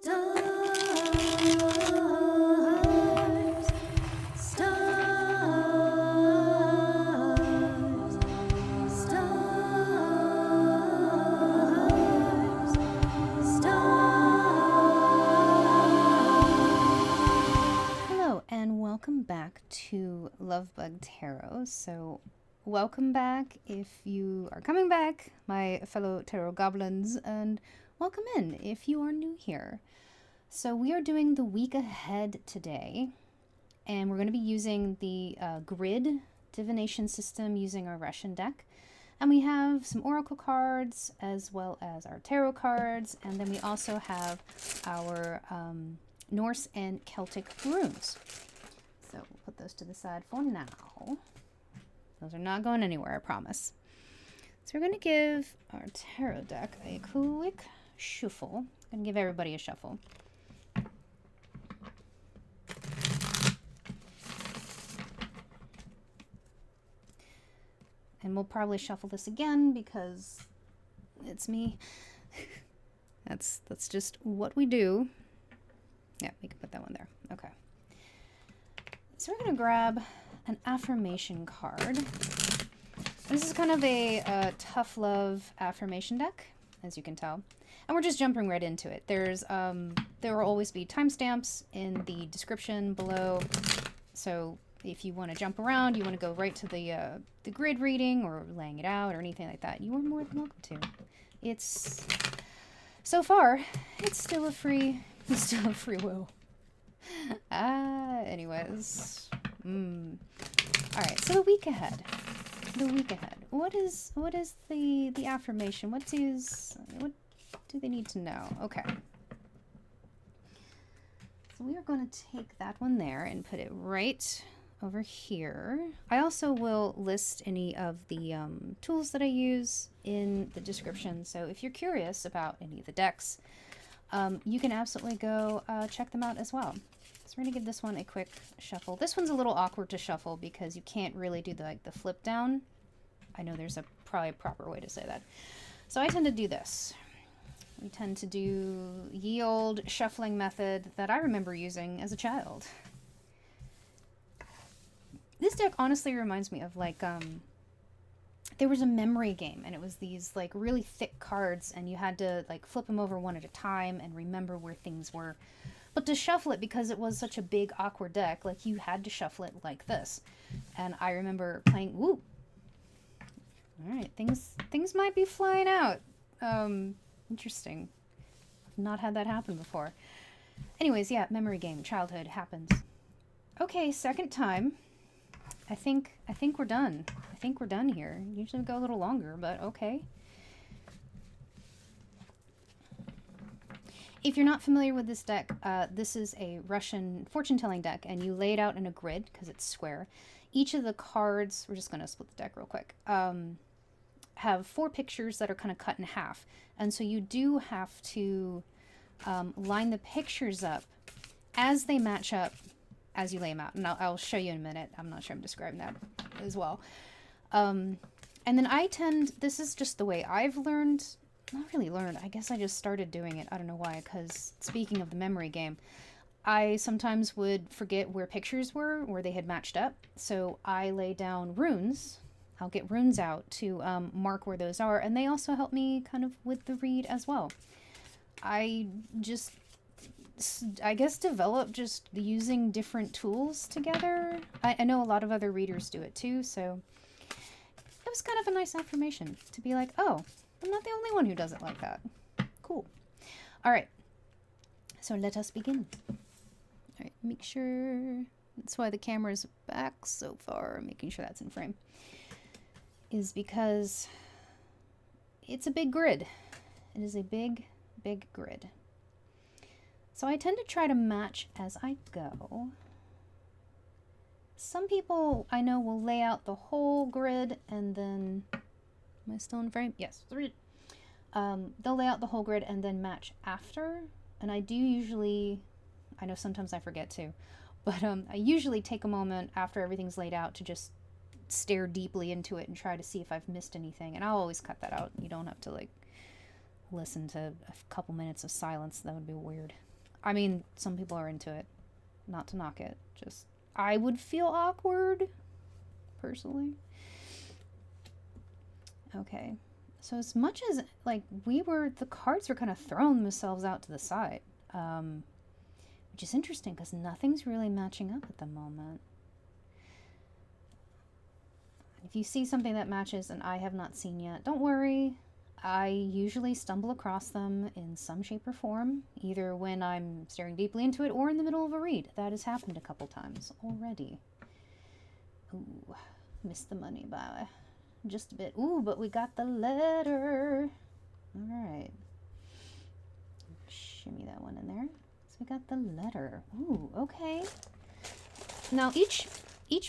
Welcome back to Lovebug Tarot. So welcome back if you are coming back, my fellow tarot goblins, and welcome in if you are new here. So we are doing the week ahead today, and we're going to be using the grid divination system using our Russian deck. And we have some oracle cards as well as our tarot cards, and then we also have our Norse and Celtic runes. So we'll put those to the side for now. Those are not going anywhere, I promise. So we're going to give our tarot deck a quick shuffle. I'm going to give everybody a shuffle. And we'll probably shuffle this again because it's me. That's just what we do. Yeah, we can put that one there. Okay. So we're going to grab an affirmation card. This is kind of a tough love affirmation deck, as you can tell. And we're just jumping right into it. There will always be timestamps in the description below. So if you want to jump around, you want to go right to the grid reading or laying it out or anything like that, you are more than welcome to. It's, so far, it's still a free will. Anyways. Alright, so the week ahead. What is the affirmation? What do they need to know? Okay. So we are going to take that one there and put it right over here. I also will list any of the tools that I use in the description. So if you're curious about any of the decks, you can absolutely go check them out as well. So we're going to give this one a quick shuffle. This one's a little awkward to shuffle because you can't really do the flip down. I know there's probably a proper way to say that. So I tend to do this. We tend to do ye old shuffling method that I remember using as a child. This deck honestly reminds me of there was a memory game, and it was these really thick cards, and you had to flip them over one at a time and remember where things were. But to shuffle it, because it was such a big, awkward deck, you had to shuffle it like this. And I remember playing, woo! Alright, things might be flying out. Interesting. I've not had that happen before. Anyways, yeah, memory game, childhood, happens. Okay, second time. I think we're done. I think we're done here. Usually we go a little longer, but okay. If you're not familiar with this deck, this is a Russian fortune-telling deck, and you lay it out in a grid because it's square. Each of the cards, we're just going to split the deck real quick, have 4 pictures that are kind of cut in half. And so you do have to line the pictures up as they match up as you lay them out. And I'll show you in a minute. I'm not sure I'm describing that as well. And then this is just the way I've learned. Not really learned. I guess I just started doing it. I don't know why, because speaking of the memory game, I sometimes would forget where pictures were, where they had matched up. So I lay down runes. I'll get runes out to mark where those are, and they also help me kind of with the read as well. I guess develop just using different tools together. I know a lot of other readers do it too, so it was kind of a nice affirmation to be like, oh, I'm not the only one who does it like that. Cool. All right. So let us begin. All right. Make sure. That's why the camera's back so far. Making sure that's in frame. Is because it's a big grid. It is a big, big grid. So I tend to try to match as I go. Some people I know will lay out the whole grid and then... Am I still in frame? Yes. They'll lay out the whole grid and then match after. And I do usually, I know sometimes I forget to, but I usually take a moment after everything's laid out to just stare deeply into it and try to see if I've missed anything. And I'll always cut that out. You don't have to listen to a couple minutes of silence. That would be weird. I mean, some people are into it. Not to knock it. Just, I would feel awkward, personally. Okay. So as much as, like, the cards were kind of throwing themselves out to the side. Which is interesting because nothing's really matching up at the moment. If you see something that matches and I have not seen yet, don't worry. I usually stumble across them in some shape or form, either when I'm staring deeply into it or in the middle of a read. That has happened a couple times already. Ooh, missed the money by just a bit. Ooh, but we got the letter. All right. Shimmy that one in there. So we got the letter. Ooh, okay. Now each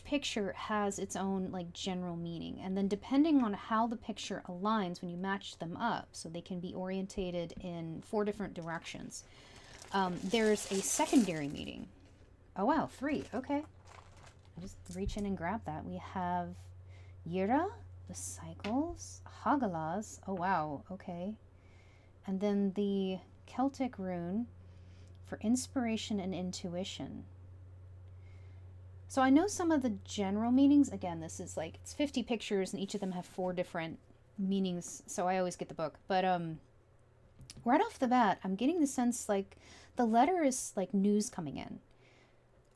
picture has its own like general meaning, and then depending on how the picture aligns when you match them up, so they can be orientated in 4 different directions, there's a secondary meaning. Oh wow, 3. Okay, I just reach in and grab that. We have Yira, the cycles, Hagalas. Oh wow, okay, and then the Celtic rune for inspiration and intuition. So I know some of the general meanings. Again, this is like, it's 50 pictures and each of them have 4 different meanings, so I always get the book. But right off the bat, I'm getting the sense like the letter is like news coming in.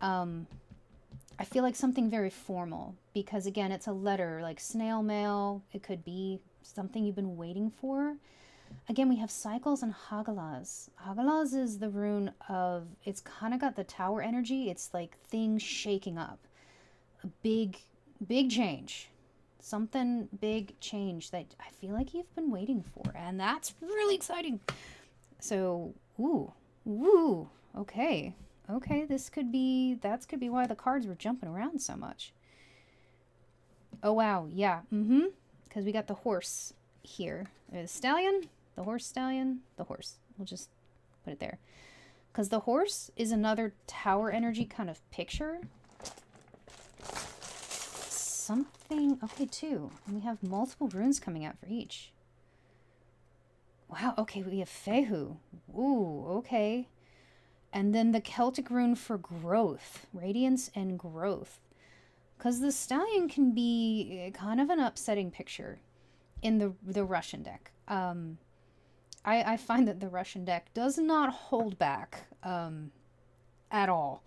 I feel like something very formal because, again, it's a letter, like snail mail. It could be something you've been waiting for. Again, we have cycles and Hagalas. Hagalas is the rune of, it's kind of got the tower energy. It's like things shaking up. A big change. Something big change that I feel like you've been waiting for. And that's really exciting. So, ooh, okay. Okay, that could be why the cards were jumping around so much. Oh, wow, yeah, because we got the horse here. The stallion, the horse, stallion, the horse. We'll just put it there. Because the horse is another tower energy kind of picture. Something, okay, 2. And we have multiple runes coming out for each. Wow, okay, we have Fehu. Ooh, okay. And then the Celtic rune for growth, radiance and growth. Because the stallion can be kind of an upsetting picture in the Russian deck. I find that the Russian deck does not hold back at all.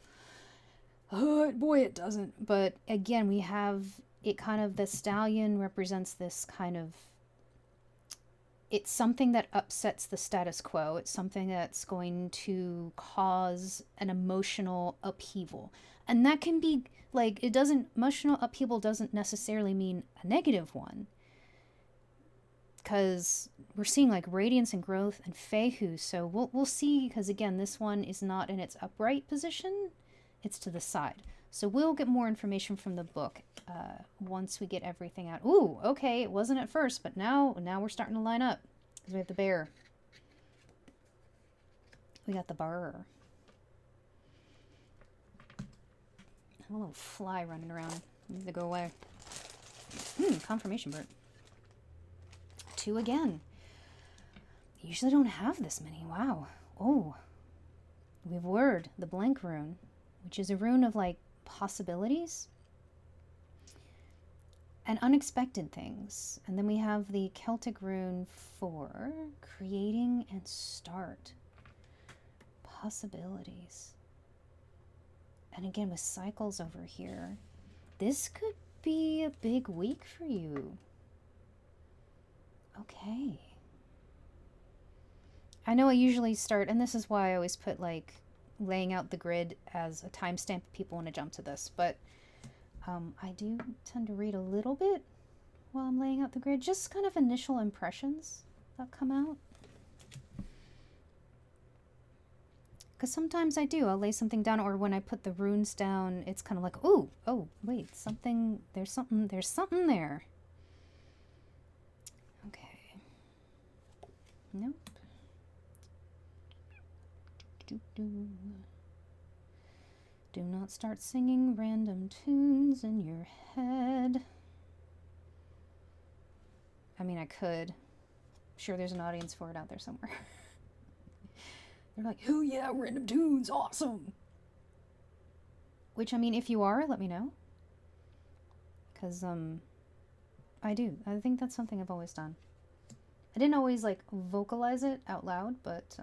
Boy, it doesn't. But again, we have it kind of, the stallion represents this kind of, it's something that upsets the status quo. It's something that's going to cause an emotional upheaval. And that can be like, emotional upheaval doesn't necessarily mean a negative one. Because we're seeing like radiance and growth and Fehu. So we'll see, because again, this one is not in its upright position. It's to the side. So we'll get more information from the book once we get everything out. Ooh, okay, it wasn't at first, but now we're starting to line up. Because we have the bear. We got the bar. A little fly running around. Needs to go away. Confirmation bird. 2 again. Usually don't have this many. Wow. Oh. We have word, the blank rune, which is a rune of like possibilities and unexpected things. And then we have the Celtic rune for creating and start. Possibilities. And again, with cycles over here, this could be a big week for you. Okay. I know I usually start, and this is why I always put like laying out the grid as a timestamp if people want to jump to this, but I do tend to read a little bit while I'm laying out the grid, just kind of initial impressions that come out. Because sometimes I do, I'll lay something down, or when I put the runes down, it's kind of like, oh, wait, there's something there. Okay. Nope. Do not start singing random tunes in your head. I mean, I could. sure there's an audience for it out there somewhere. They're like, oh yeah, random tunes, awesome. Which, I mean, if you are, let me know. Because, I do. I think that's something I've always done. I didn't always, like, vocalize it out loud, but,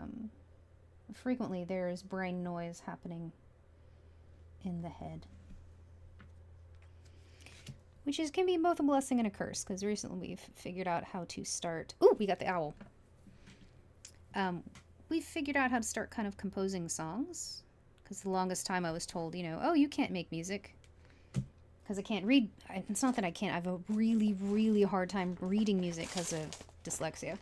frequently there's brain noise happening in the head. Which can be both a blessing and a curse, because recently we've figured out how to start... Ooh, we got the owl. We've figured out how to start kind of composing songs, because the longest time I was told, you know, oh, you can't make music, because I can't read. It's not that I can't. I have a really, really hard time reading music because of dyslexia.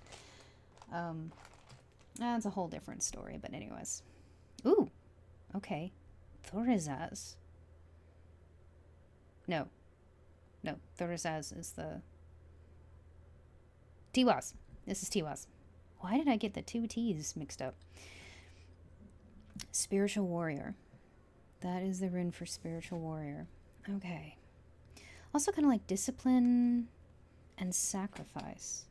That's a whole different story, but anyways. Ooh, okay. Thorazaz. No, Thorazaz is the... Tiwaz. This is Tiwaz. Why did I get the two T's mixed up? Spiritual warrior. That is the rune for spiritual warrior. Okay. Also kind of like discipline and sacrifice.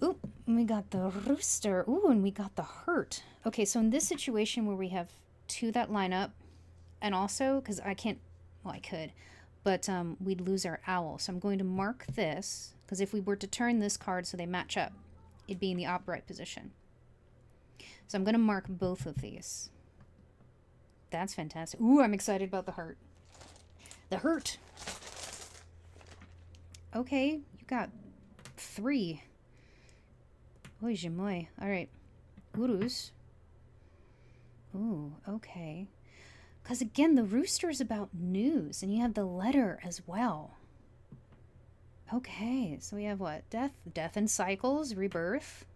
Ooh, and we got the rooster. Ooh, and we got the hurt. Okay, so in this situation where we have two that line up, and also, because I can't, well, I could, but we'd lose our owl. So I'm going to mark this, because if we were to turn this card so they match up, it'd be in the upright position. So I'm going to mark both of these. That's fantastic. Ooh, I'm excited about the hurt. The hurt. Okay, you got 3. Oy, jemoy. All right. Urus. Ooh, okay. Because again, the rooster is about news, and you have the letter as well. Okay, so we have what? Death and cycles, rebirth.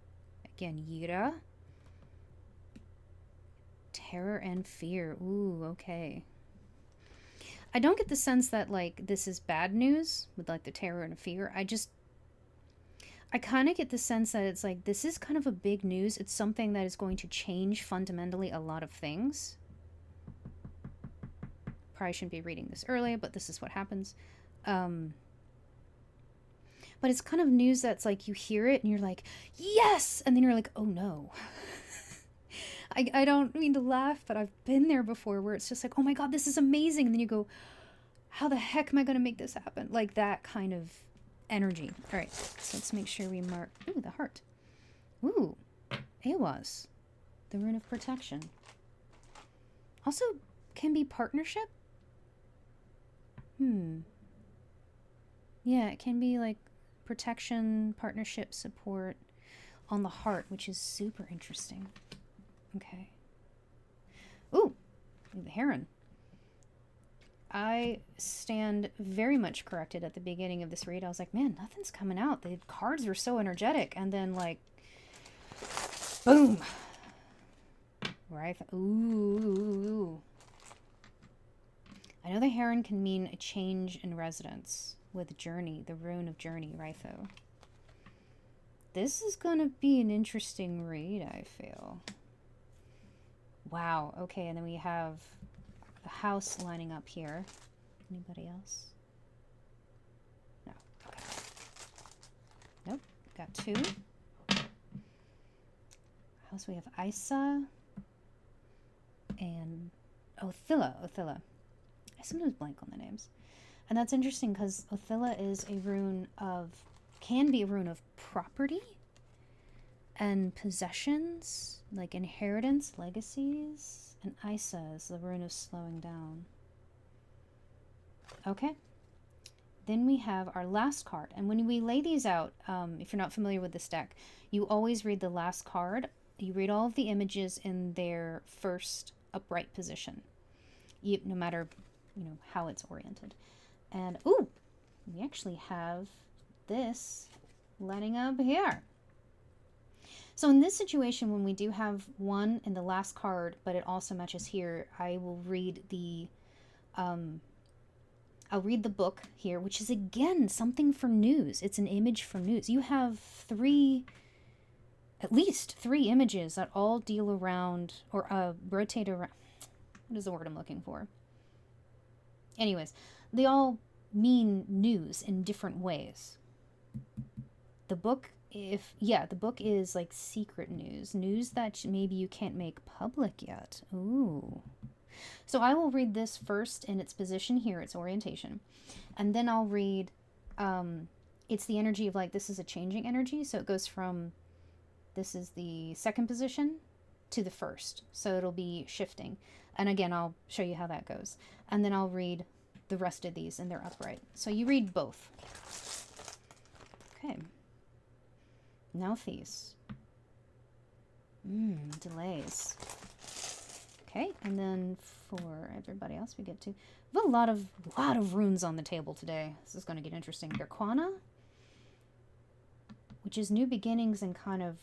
Again, Yira. Terror and fear. Ooh, okay. I don't get the sense that, like, this is bad news with, like, the terror and fear. I kind of get the sense that it's like, this is kind of a big news. It's something that is going to change fundamentally a lot of things. Probably shouldn't be reading this early, but this is what happens. But it's kind of news that's like, you hear it and you're like, yes! And then you're like, oh no. I don't mean to laugh, but I've been there before where it's just like, oh my god, this is amazing. And then you go, how the heck am I going to make this happen? Like that kind of energy. All right, so let's make sure we mark... Ooh, the heart. Ooh, Awaz. The rune of protection. Also can be partnership? Yeah, it can be like protection, partnership, support on the heart, which is super interesting. Okay. Ooh, the heron. I stand very much corrected at the beginning of this read. I was like, man, nothing's coming out. The cards are so energetic. And then, like, boom. Right? Ooh. I know the heron can mean a change in residence with journey, the rune of journey, right, though. This is going to be an interesting read, I feel. Wow, okay, and then we have a house lining up here. Anybody else? No, okay. Nope, got 2. House, we have Isa and Othilla. I sometimes blank on the names. And that's interesting because Othilla is a rune of, can be a rune of property and possessions, like inheritance, legacies, and Isa is the rune of slowing down. Okay. Then we have our last card. And when we lay these out, if you're not familiar with this deck, you always read the last card. You read all of the images in their first upright position, no matter, how it's oriented. And, ooh, we actually have this lining up here. So in this situation, when we do have one in the last card, but it also matches here, I will read the, I'll read the book here, which is, again, something for news. It's an image for news. You have at least three images that all deal around, or rotate around. What is the word I'm looking for? Anyways, they all mean news in different ways. the book, the book is like secret news that maybe you can't make public yet. Ooh. So I will read this first in its position here, its orientation, and then I'll read, it's the energy of like, this is a changing energy. So it goes from, this is the second position to the first. So it'll be shifting. And again, I'll show you how that goes. And then I'll read the rest of these and they're upright. So you read both. Okay. Now these. Delays. Okay, and then for everybody else we get to, we have a lot of runes on the table today. This is going to get interesting. Birquana, which is new beginnings and kind of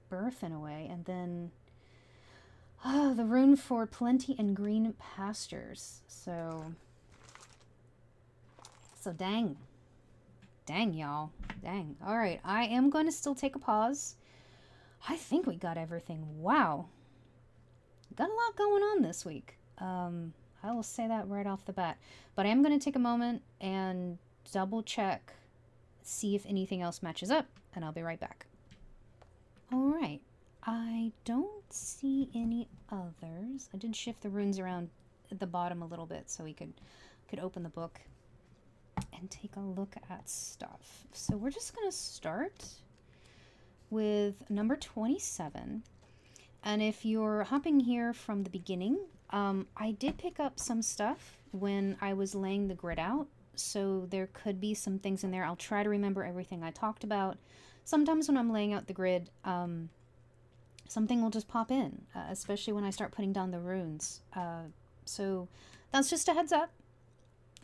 birth in a way, and then the rune for plenty and green pastures. So dang, y'all, dang. All right, I am going to still take a pause. I think we got everything. Wow. Got a lot going on this week. I will say that right off the bat. But I am going to take a moment and double check, see if anything else matches up, and I'll be right back. All right. I don't see any others. I did shift the runes around at the bottom a little bit so we could open the book and take a look at stuff. So we're just going to start with number 27. And if you're hopping here from the beginning, I did pick up some stuff when I was laying the grid out. So there could be some things in there. I'll try to remember everything I talked about. Sometimes when I'm laying out the grid, something will just pop in, especially when I start putting down the runes. So that's just a heads up.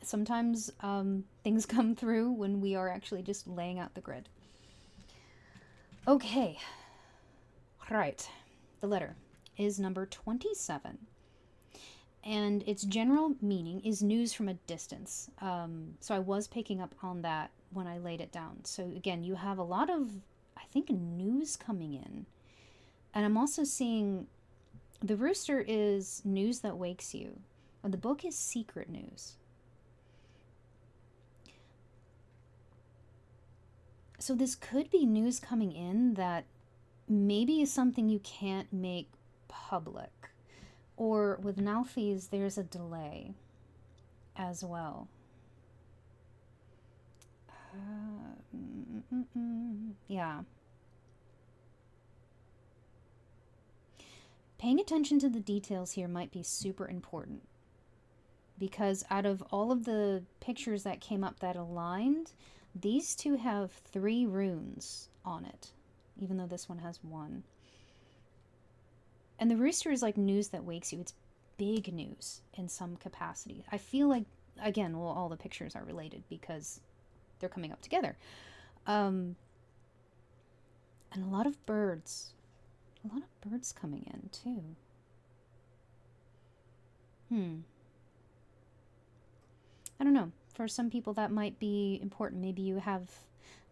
Sometimes things come through when we are actually just laying out the grid. Okay. Right. The letter is number 27. And its general meaning is news from a distance. So I was picking up on that when I laid it down. So again, you have a lot of, I think, news coming in. And I'm also seeing the rooster is news that wakes you. And the book is secret news. So this could be news coming in that maybe is something you can't make public. Or with Nauthies, there's a delay as well. Yeah. Paying attention to the details here might be super important. Because out of all of the pictures that came up that aligned, these two have 3 runes on it, even though this one has 1. And the rooster is like news that wakes you. It's big news in some capacity. I feel like, again, well, all the pictures are related because they're coming up together. And a lot of birds. A lot of birds coming in, too. I don't know. For some people, that might be important. Maybe you have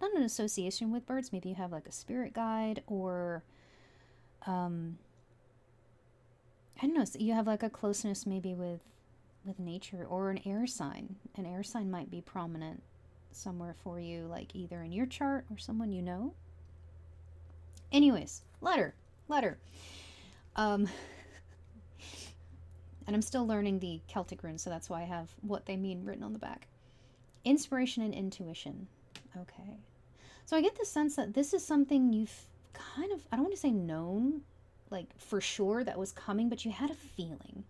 not an association with birds. Maybe you have like a spirit guide or... I don't know, so you have like a closeness maybe with nature or an air sign. An air sign might be prominent somewhere for you, like either in your chart or someone you know. Anyways, letter. And I'm still learning the Celtic runes, so that's why I have what they mean written on the back. Inspiration and intuition. Okay. So I get the sense that this is something you've kind of, I don't want to say known, like for sure that was coming, but you had a feeling.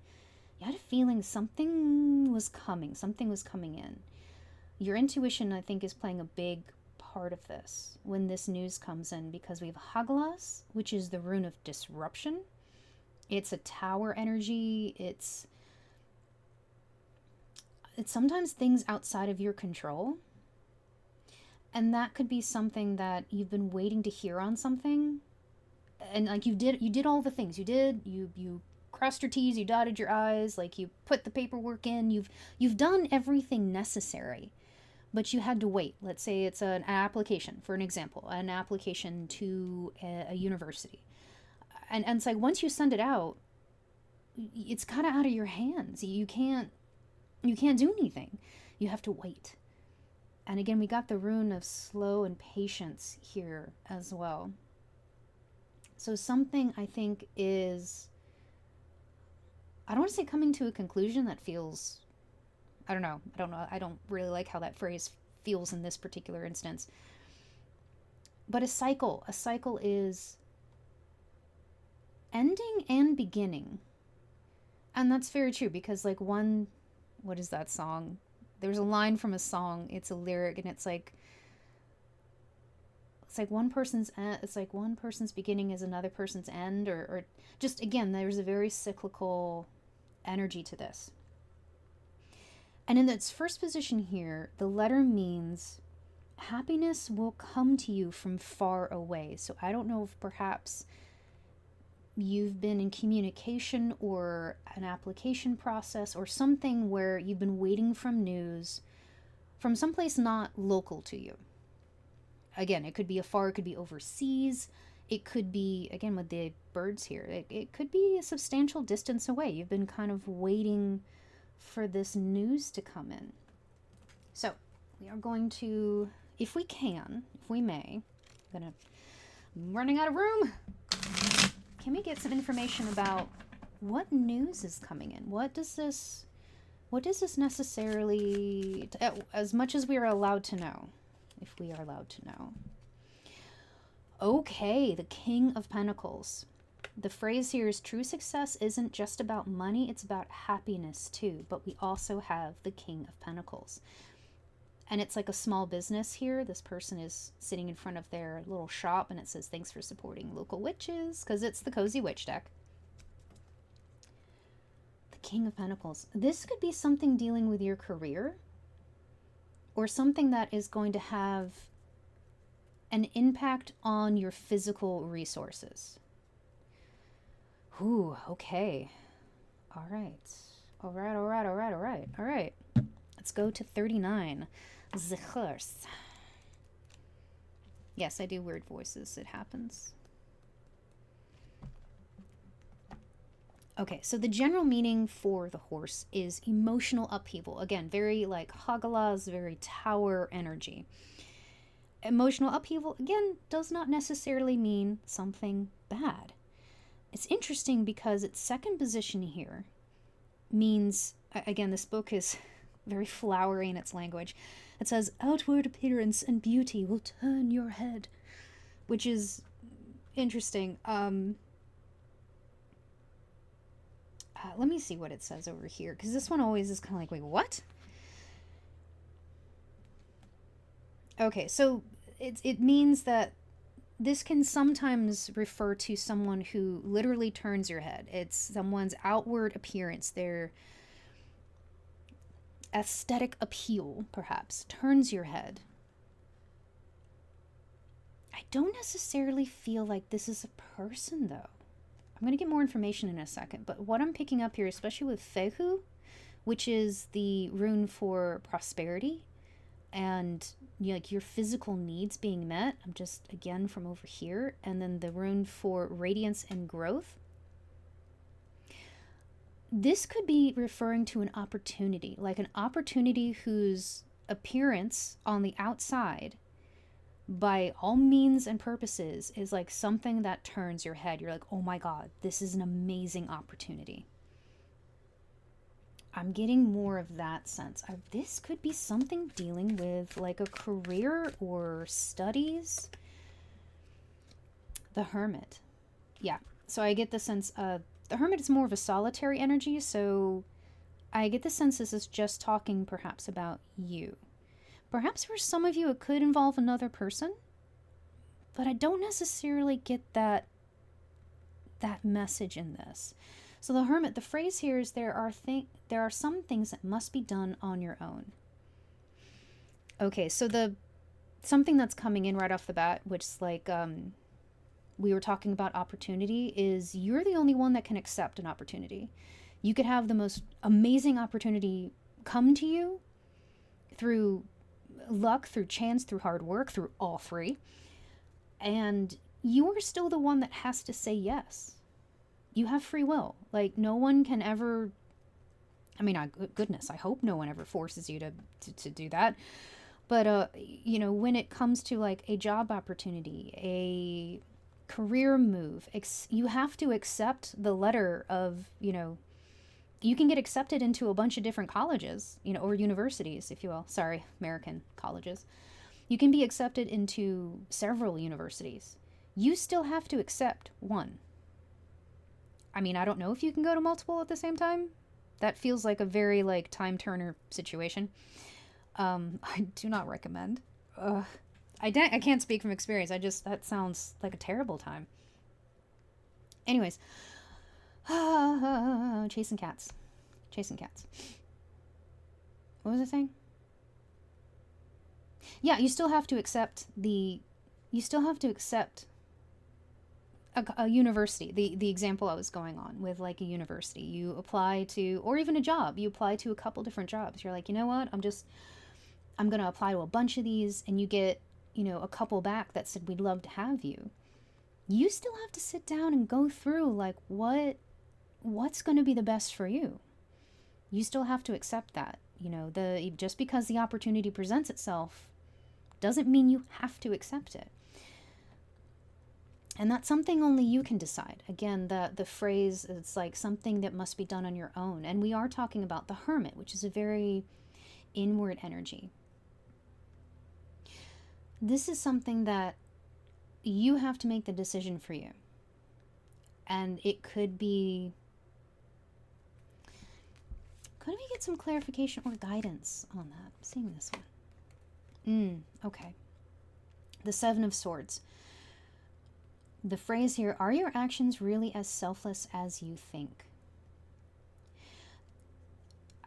You had a feeling something was coming in. Your intuition, I think, is playing a big part of this when this news comes in, because we have Haglas, which is the rune of disruption. It's a tower energy. It's sometimes things outside of your control. And that could be something that you've been waiting to hear on something. And like you did all the things. You crossed your T's, you dotted your I's, like you put the paperwork in, you've done everything necessary. But you had to wait. Let's say it's an application, for an example, an application to a university. And it's like once you send it out, it's kind of out of your hands. You can't do anything. You have to wait. And again, we got the rune of slow and patience here as well. So something I think is, I don't want to say coming to a conclusion that feels, I don't know. I don't really like how that phrase feels in this particular instance. But a cycle is ending and beginning. And that's very true, because like what is that song? There's a line from a song, it's a lyric, and it's like one person's beginning is another person's end, or just, again, there's a very cyclical energy to this. And in its first position here, the letter means happiness will come to you from far away. So I don't know if perhaps you've been in communication or an application process or something where you've been waiting from news from someplace not local to you. Again, it could be afar, it could be overseas, it could be, again, with the birds here, it could be a substantial distance away. You've been kind of waiting for this news to come in. So we are going to, if we may, I'm running out of room. Can we get some information about what news is coming in? What does this necessarily, as much as we are allowed to know, if we are allowed to know. Okay, the King of Pentacles. The phrase here is, true success isn't just about money, it's about happiness too. But we also have the King of Pentacles. And it's like a small business here. This person is sitting in front of their little shop, and it says, thanks for supporting local witches, because it's the Cozy Witch deck. The King of Pentacles. This could be something dealing with your career, or something that is going to have an impact on your physical resources. Ooh, okay. All right. Let's go to 39. Zichers. Yes, I do weird voices. It happens. Okay, so the general meaning for the horse is emotional upheaval. Again, very like Hagalaz, very tower energy. Emotional upheaval, again, does not necessarily mean something bad. It's interesting because its second position here means, again, this book is very flowery in its language. It says, outward appearance and beauty will turn your head, which is interesting. Let me see what it says over here, because this one always is kind of like, wait, what? Okay, so it means that this can sometimes refer to someone who literally turns your head. It's someone's outward appearance, their aesthetic appeal, perhaps, turns your head. I don't necessarily feel like this is a person, though. I'm going to get more information in a second, but what I'm picking up here, especially with Fehu, which is the rune for prosperity and like your physical needs being met. I'm just, again, from over here. And then the rune for radiance and growth. This could be referring to an opportunity, like an opportunity whose appearance on the outside, by all means and purposes, is like something that turns your head. You're like, oh my God, this is an amazing opportunity. I'm getting more of that sense. This could be something dealing with like a career or studies. The Hermit. Yeah, so I get the sense of the Hermit is more of a solitary energy, so I get the sense this is just talking perhaps about you. Perhaps for some of you it could involve another person, but I don't necessarily get that message in this. So the Hermit, the phrase here is there are some things that must be done on your own. Okay, so something that's coming in right off the bat, which is like we were talking about opportunity, is you're the only one that can accept an opportunity. You could have the most amazing opportunity come to you through luck, through chance, through hard work, through all three. And you are still the one that has to say yes. You have free will. Like, no one can ever, I mean, goodness, I hope no one ever forces you to do that. But, you know, when it comes to like a job opportunity, a career move, you have to accept the letter of, you know, you can get accepted into a bunch of different colleges, you know, or universities, if you will. Sorry, American colleges. You can be accepted into several universities. You still have to accept one. I mean, I don't know if you can go to multiple at the same time. That feels like a very like time turner situation. I do not recommend. I can't speak from experience. That sounds like a terrible time. Anyways, chasing cats. Chasing cats. What was I saying? Yeah, you still have to accept a university. The example I was going on with like a university. You apply to, or even a job. You apply to a couple different jobs. You're like, you know what? I'm going to apply to a bunch of these, and you get, you know, a couple back that said, we'd love to have you. You still have to sit down and go through like what's going to be the best for you. You still have to accept that. You know, just because the opportunity presents itself doesn't mean you have to accept it. And that's something only you can decide. Again, the phrase, it's like something that must be done on your own. And we are talking about the hermit, which is a very inward energy. This is something that you have to make the decision for you. And it could be, could we get some clarification or guidance on that? I'm seeing this one. Okay. The Seven of Swords. The phrase here, are your actions really as selfless as you think?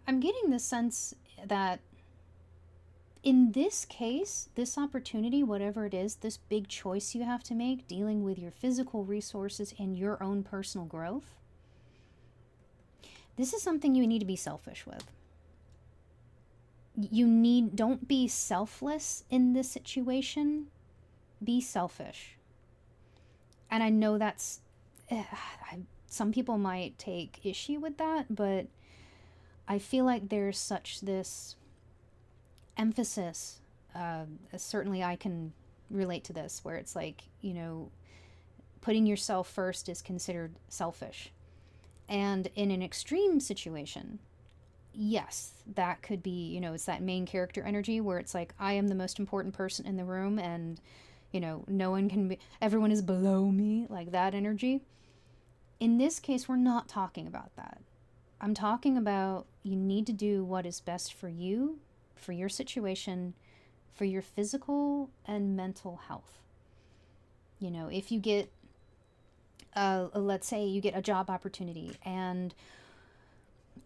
I'm getting the sense that in this case, this opportunity, whatever it is, this big choice you have to make, dealing with your physical resources and your own personal growth, this is something you need to be selfish with. Don't be selfless in this situation, be selfish. And I know that's, some people might take issue with that, but I feel like there's such this emphasis, certainly I can relate to this, where it's like, you know, putting yourself first is considered selfish. And in an extreme situation, yes, that could be, you know, it's that main character energy where it's like, I am the most important person in the room, and you know, no one can be, everyone is below me, like that energy. In this case, we're not talking about that. I'm talking about you need to do what is best for you, for your situation, for your physical and mental health. You know, if you get, let's say you get a job opportunity and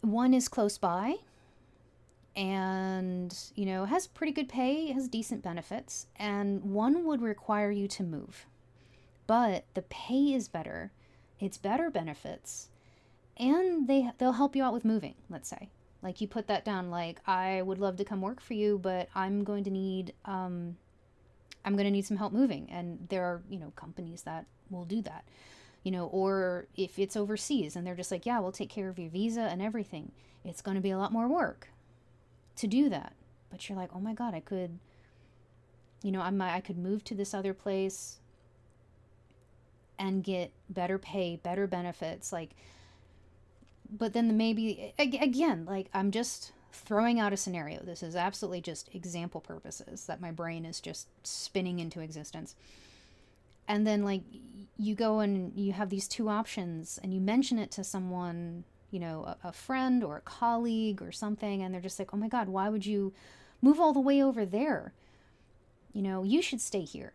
one is close by, and, you know, has pretty good pay, has decent benefits, and one would require you to move. But the pay is better, it's better benefits, and they'll help you out with moving, let's say. Like you put that down, like, I would love to come work for you, but I'm going to need some help moving. And there are, you know, companies that will do that. You know, or if it's overseas and they're just like, yeah, we'll take care of your visa and everything. It's going to be a lot more work to do that. But you're like, oh my God, I could, you know, I could move to this other place and get better pay, better benefits. Like, but then maybe, again, like I'm just throwing out a scenario. This is absolutely just example purposes that my brain is just spinning into existence. And then like you go and you have these two options and you mention it to someone, you know, a friend or a colleague or something, and they're just like, oh my God, why would you move all the way over there? You know, you should stay here.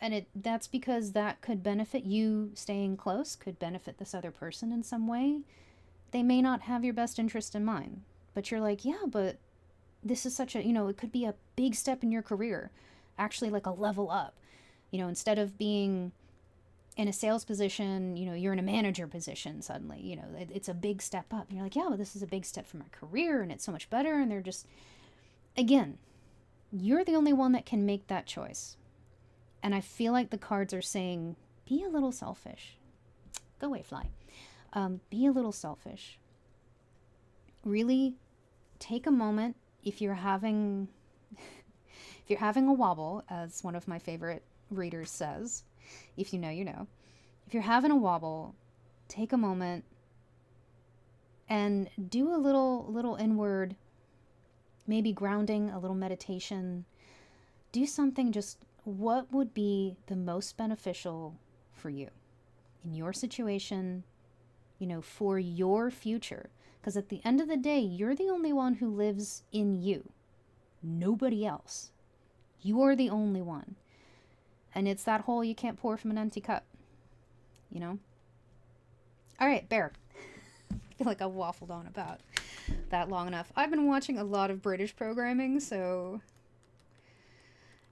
And that's because that could benefit you. Staying close could benefit this other person in some way. They may not have your best interest in mind, but you're like, yeah, but this is such a, you know, it could be a big step in your career, actually like a level up. You know, instead of being in a sales position, you know, you're in a manager position suddenly. You know, it's a big step up. And you're like, yeah, but this is a big step for my career and it's so much better. And they're just, again, you're the only one that can make that choice. And I feel like the cards are saying, be a little selfish. Go away, fly. Be a little selfish. Really take a moment if you're having if you're having a wobble, as one of my favorite readers says, if you know, you know. If you're having a wobble, take a moment and do a little inward, maybe grounding, a little meditation. Do something, just what would be the most beneficial for you in your situation, for your future. Because at the end of the day, you're the only one who lives in you. Nobody else. You are the only one. And it's that whole you can't pour from an empty cup. All right, Bear. I feel like I waffled on about that long enough. I've been watching a lot of British programming, so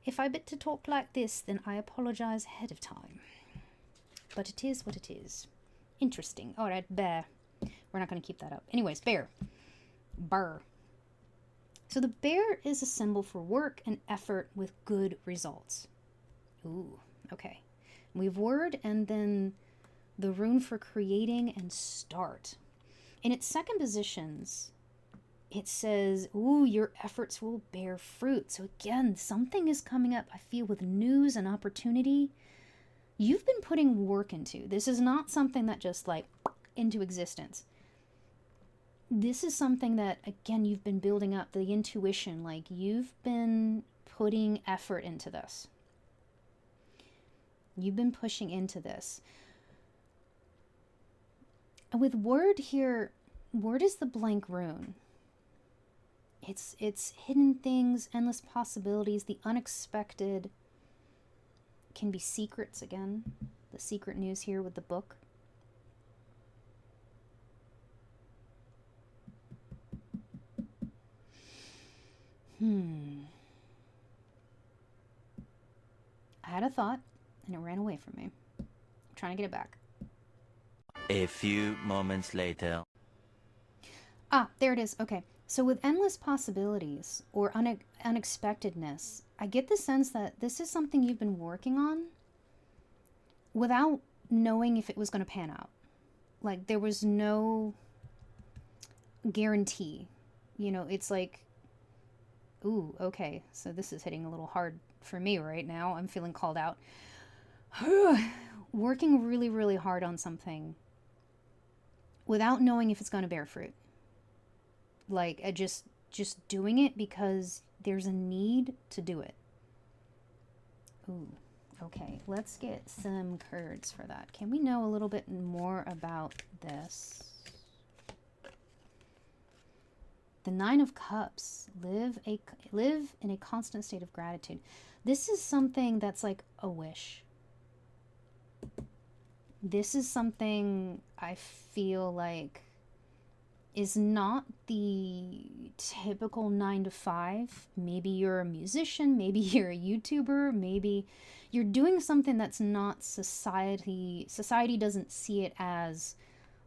if I bit to talk like this, then I apologize ahead of time. But it is what it is. Interesting. All right, Bear. We're not going to keep that up. Anyways, Bear. Burr. So the bear is a symbol for work and effort with good results. Ooh, okay. We have word and then the rune for creating and start. In its second positions, it says, ooh, your efforts will bear fruit. So again, something is coming up, I feel, with news and opportunity. You've been putting work into. This is not something that just into existence. This is something that, again, you've been building up, the intuition. You've been putting effort into this. You've been pushing into this. And with word here, word is the blank rune. It's hidden things, endless possibilities, the unexpected. Can be secrets again. The secret news here with the book. I had a thought, and it ran away from me. I'm trying to get it back. A few moments later. Ah, there it is. Okay. So with endless possibilities or unexpectedness, I get the sense that this is something you've been working on without knowing if it was going to pan out. There was no guarantee. It's ooh, okay, so this is hitting a little hard for me right now. I'm feeling called out. Working really, really hard on something without knowing if it's going to bear fruit. Just doing it because there's a need to do it. Ooh, okay, let's get some cards for that. Can we know a little bit more about this? The Nine of Cups. Live in a constant state of gratitude. This is something that's like a wish. This is something I feel like is not the typical 9 to 5. Maybe you're a musician, maybe you're a YouTuber, maybe you're doing something that's not society doesn't see it as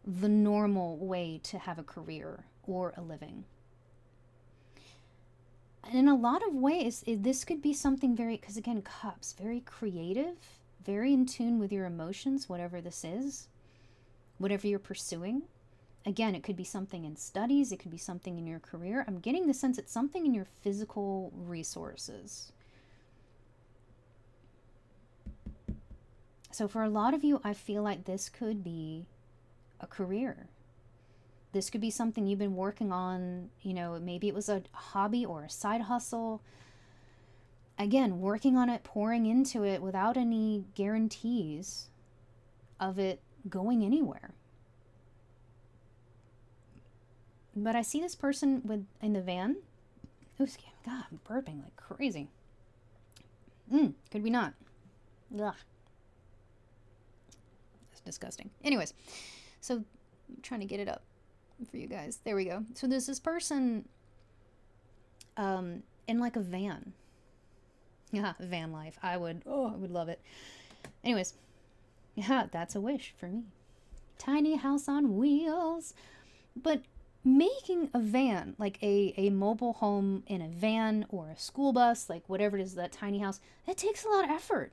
the normal way to have a career or a living. And in a lot of ways, this could be something very, because again, cups, very creative, very in tune with your emotions, whatever this is, whatever you're pursuing. Again, it could be something in studies, it could be something in your career. I'm getting the sense it's something in your physical resources. So for a lot of you, I feel like this could be a career. This could be something you've been working on, maybe it was a hobby or a side hustle. Again, working on it, pouring into it without any guarantees of it going anywhere. But I see this person in the van. Oh, God, I'm burping like crazy. Could we not? Ugh. That's disgusting. Anyways, so I'm trying to get it up for you guys. There we go. So there's this person in a van. Yeah, van life. I would love it. Anyways, yeah, that's a wish for me. Tiny house on wheels. But making a van, a mobile home in a van or a school bus, whatever it is, that tiny house, that takes a lot of effort.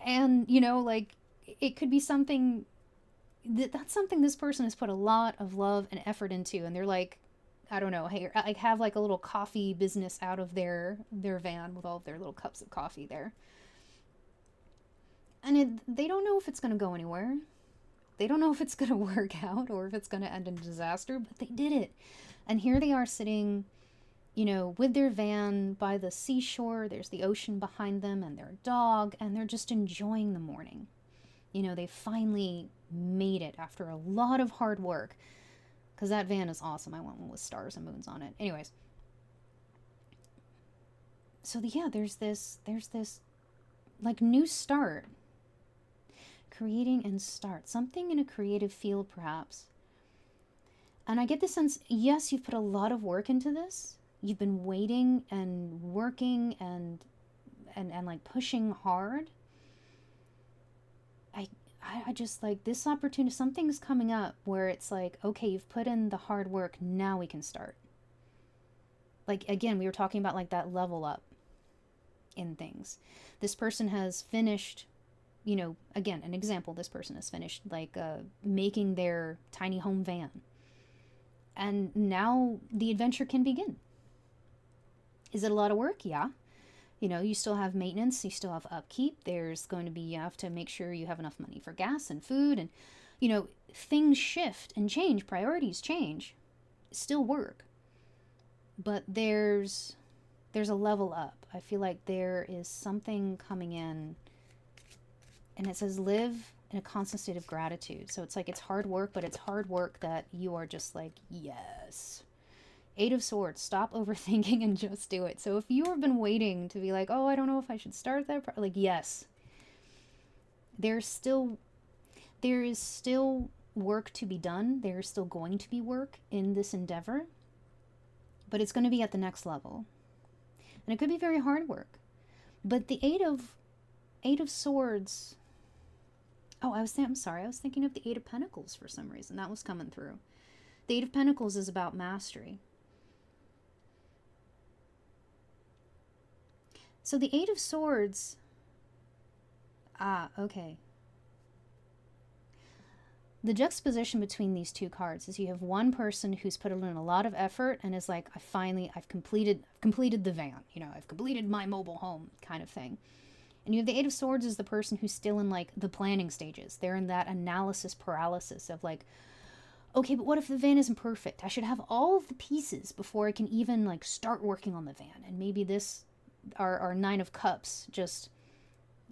And, it could be something that's something this person has put a lot of love and effort into, and they're like, I don't know, like have like a little coffee business out of their van with all of their little cups of coffee there. And they don't know if it's going to go anywhere. They don't know if it's going to work out or if it's going to end in disaster, but they did it. And here they are sitting, you know, with their van by the seashore. There's the ocean behind them and their dog, and they're just enjoying the morning. You know, they finally made it after a lot of hard work. Because that van is awesome. I want one with stars and moons on it. Anyways. So yeah, there's this like new start. Creating and start. Something in a creative field, perhaps. And I get the sense, yes, you've put a lot of work into this. You've been waiting and working and like pushing hard. I just like this opportunity. Something's coming up where it's like, okay, you've put in the hard work. Now we can start. Like, again, we were talking about like that level up in things. This person has finished, you know, again, an example, this person has finished like making their tiny home van. And now the adventure can begin. Is it a lot of work? Yeah. You know, you still have maintenance, you still have upkeep. There's going to be, you have to make sure you have enough money for gas and food. And, you know, things shift and change, priorities change. Still work. But there's a level up. I feel like there is something coming in. And it says live in a constant state of gratitude. So it's like it's hard work, but it's hard work that you are just like, yes. 8 of Swords, stop overthinking and just do it. So if you have been waiting to be like, oh, I don't know if I should start that, like, yes. There is still work to be done. There's still going to be work in this endeavor, but it's going to be at the next level. And it could be very hard work. But the 8 of Swords, I'm sorry, I was thinking of the 8 of Pentacles for some reason. That was coming through. The 8 of Pentacles is about mastery. So the 8 of Swords, okay. The juxtaposition between these two cards is you have one person who's put in a lot of effort and is like, I've completed the van, you know, I've completed my mobile home kind of thing. And you have the 8 of Swords as the person who's still in like the planning stages. They're in that analysis paralysis of like, okay, but what if the van isn't perfect? I should have all of the pieces before I can even like start working on the van. And maybe our 9 of Cups just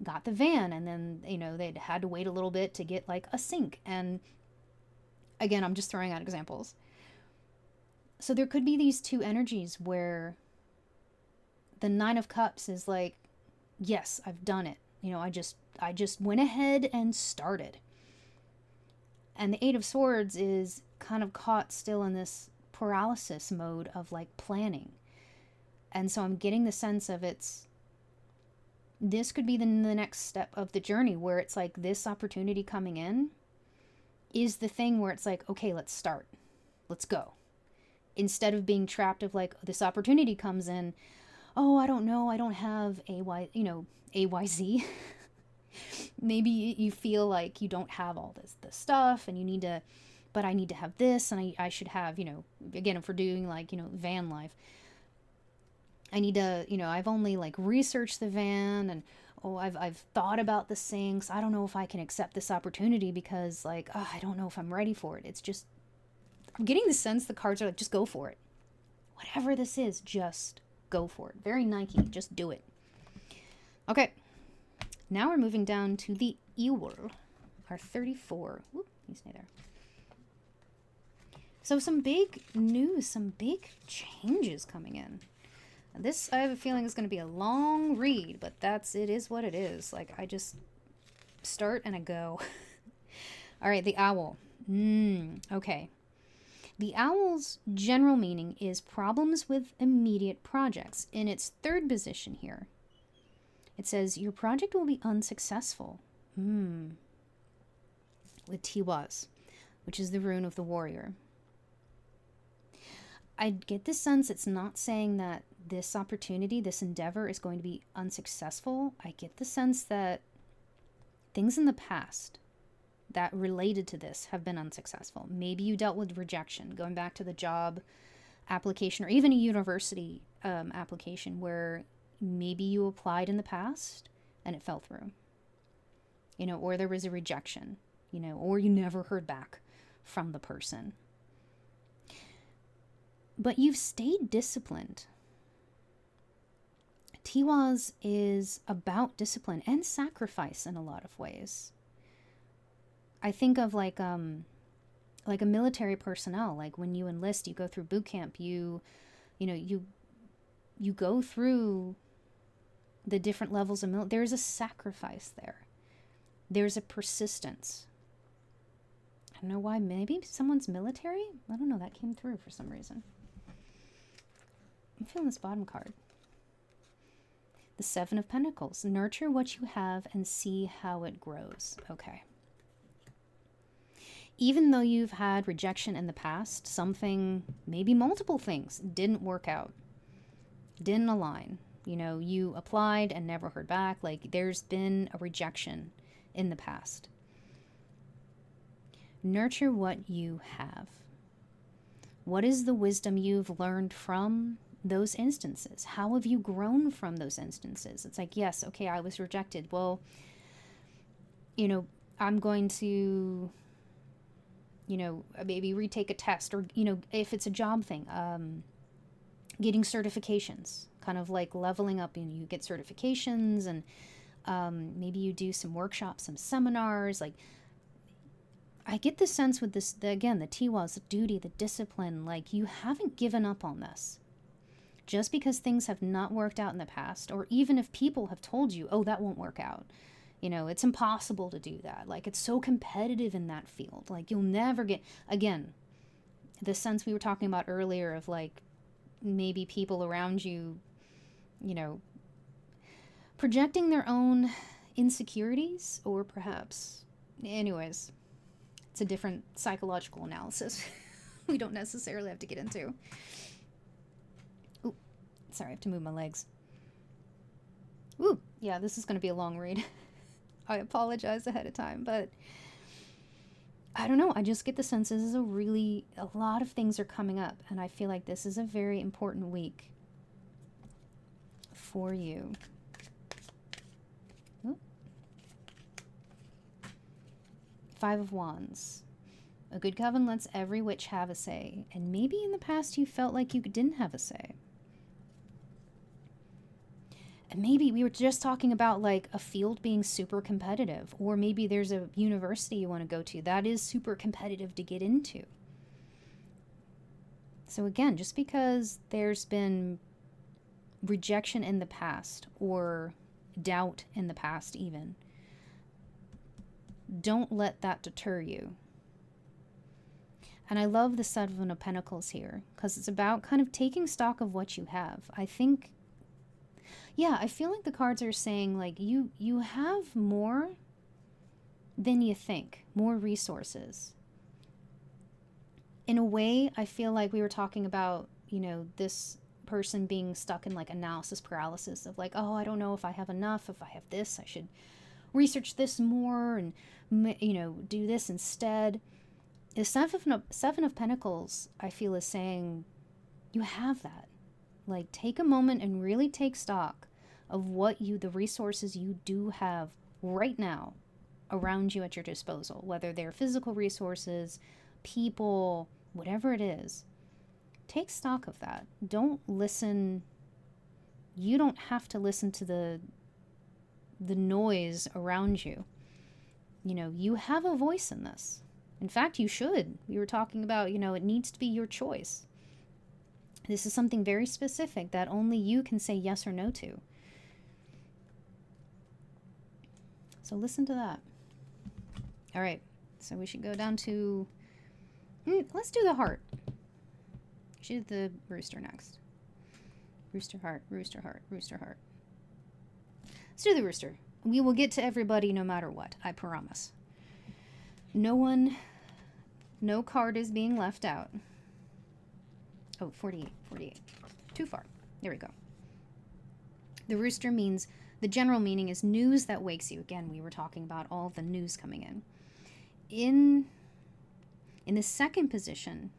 got the van, and then, you know, they'd had to wait a little bit to get like a sink. And again, I'm just throwing out examples. So there could be these two energies where the 9 of Cups is like, yes, I've done it. You know, I just went ahead and started. And the 8 of Swords is kind of caught still in this paralysis mode of like planning. And so I'm getting the sense of this could be the next step of the journey where it's like this opportunity coming in is the thing where it's like, okay, let's start. Let's go. Instead of being trapped of like, this opportunity comes in, oh, I don't know, I don't have AYZ. Maybe you feel like you don't have all this stuff and you need to, but I need to have this, and I should have, you know, again, if we're doing like, you know, van life, I need to, you know, I've only like researched the van, and I've thought about the sinks. I don't know if I can accept this opportunity because like, I don't know if I'm ready for it. It's just, I'm getting the sense the cards are like, just go for it. Whatever this is, just go for it. Very Nike, just do it. Okay. Now we're moving down to the Ewell, our 34. Whoop, you stay there. So some big news, some big changes coming in. This, I have a feeling, is going to be a long read, but it is what it is. Like, I just start and I go. All right, the owl. Okay. The owl's general meaning is problems with immediate projects. In its third position here, it says, your project will be unsuccessful. With Tiwaz, which is the rune of the warrior. I get the sense it's not saying that this opportunity, this endeavor is going to be unsuccessful. I get the sense that things in the past that related to this have been unsuccessful. Maybe you dealt with rejection, going back to the job application, or even a university application where maybe you applied in the past and it fell through, or there was a rejection, or you never heard back from the person. But you've stayed disciplined. Tiwaz is about discipline and sacrifice in a lot of ways. I think of like a military personnel, like when you enlist, you go through boot camp, you go through the different levels of military. There's a sacrifice there. There's a persistence. I don't know why. Maybe someone's military? I don't know. That came through for some reason. I'm feeling this bottom card. The Seven of Pentacles. Nurture what you have and see how it grows. Okay. Even though you've had rejection in the past, something, maybe multiple things, didn't work out. Didn't align. You applied and never heard back. Like, there's been a rejection in the past. Nurture what you have. What is the wisdom you've learned from those instances? How have you grown from those instances? It's like, yes, okay, I was rejected. Well, I'm going to, maybe retake a test, or, if it's a job thing, getting certifications, kind of like leveling up, and you get certifications, and maybe you do some workshops, some seminars. Like, I get the sense with this, again, the Tiwaz, the duty, the discipline, like, you haven't given up on this. Just because things have not worked out in the past, or even if people have told you, oh, that won't work out. It's impossible to do that. Like, it's so competitive in that field. Like, you'll never get, again, the sense we were talking about earlier of, like, maybe people around you, projecting their own insecurities, or perhaps, anyways, it's a different psychological analysis we don't necessarily have to get into. Ooh, sorry, I have to move my legs. Ooh, yeah, this is going to be a long read. I apologize ahead of time, but I don't know. I just get the sense this is a lot of things are coming up, and I feel like this is a very important week for you. Ooh. Five of Wands. A good coven lets every witch have a say, and maybe in the past you felt like you didn't have a say. And maybe we were just talking about like a field being super competitive, or maybe there's a university you want to go to that is super competitive to get into. So again, just because there's been rejection in the past, or doubt in the past even, don't let that deter you. And I love the Seven of Pentacles here, because it's about kind of taking stock of what you have. I feel like the cards are saying, like, you have more than you think, more resources. In a way, I feel like we were talking about, this person being stuck in like analysis paralysis of like, oh, I don't know if I have enough, if I have this, I should research this more and, do this instead. The Seven of Pentacles, I feel, is saying you have that. Like, take a moment and really take stock of the resources you do have right now around you at your disposal, whether they're physical resources, people, whatever it is. Take stock of that. Don't listen. You don't have to listen to the noise around you. You have a voice in this. In fact, you should. We were talking about, it needs to be your choice. This is something very specific that only you can say yes or no to. So listen to that. All right. So we should go down to... let's do the heart. We should do the rooster next. Rooster heart, rooster heart, rooster heart. Let's do the rooster. We will get to everybody no matter what. I promise. No card is being left out. Oh, 48. Too far. There we go. The rooster means, the general meaning is news that wakes you. Again, we were talking about all the news coming in. In the second position,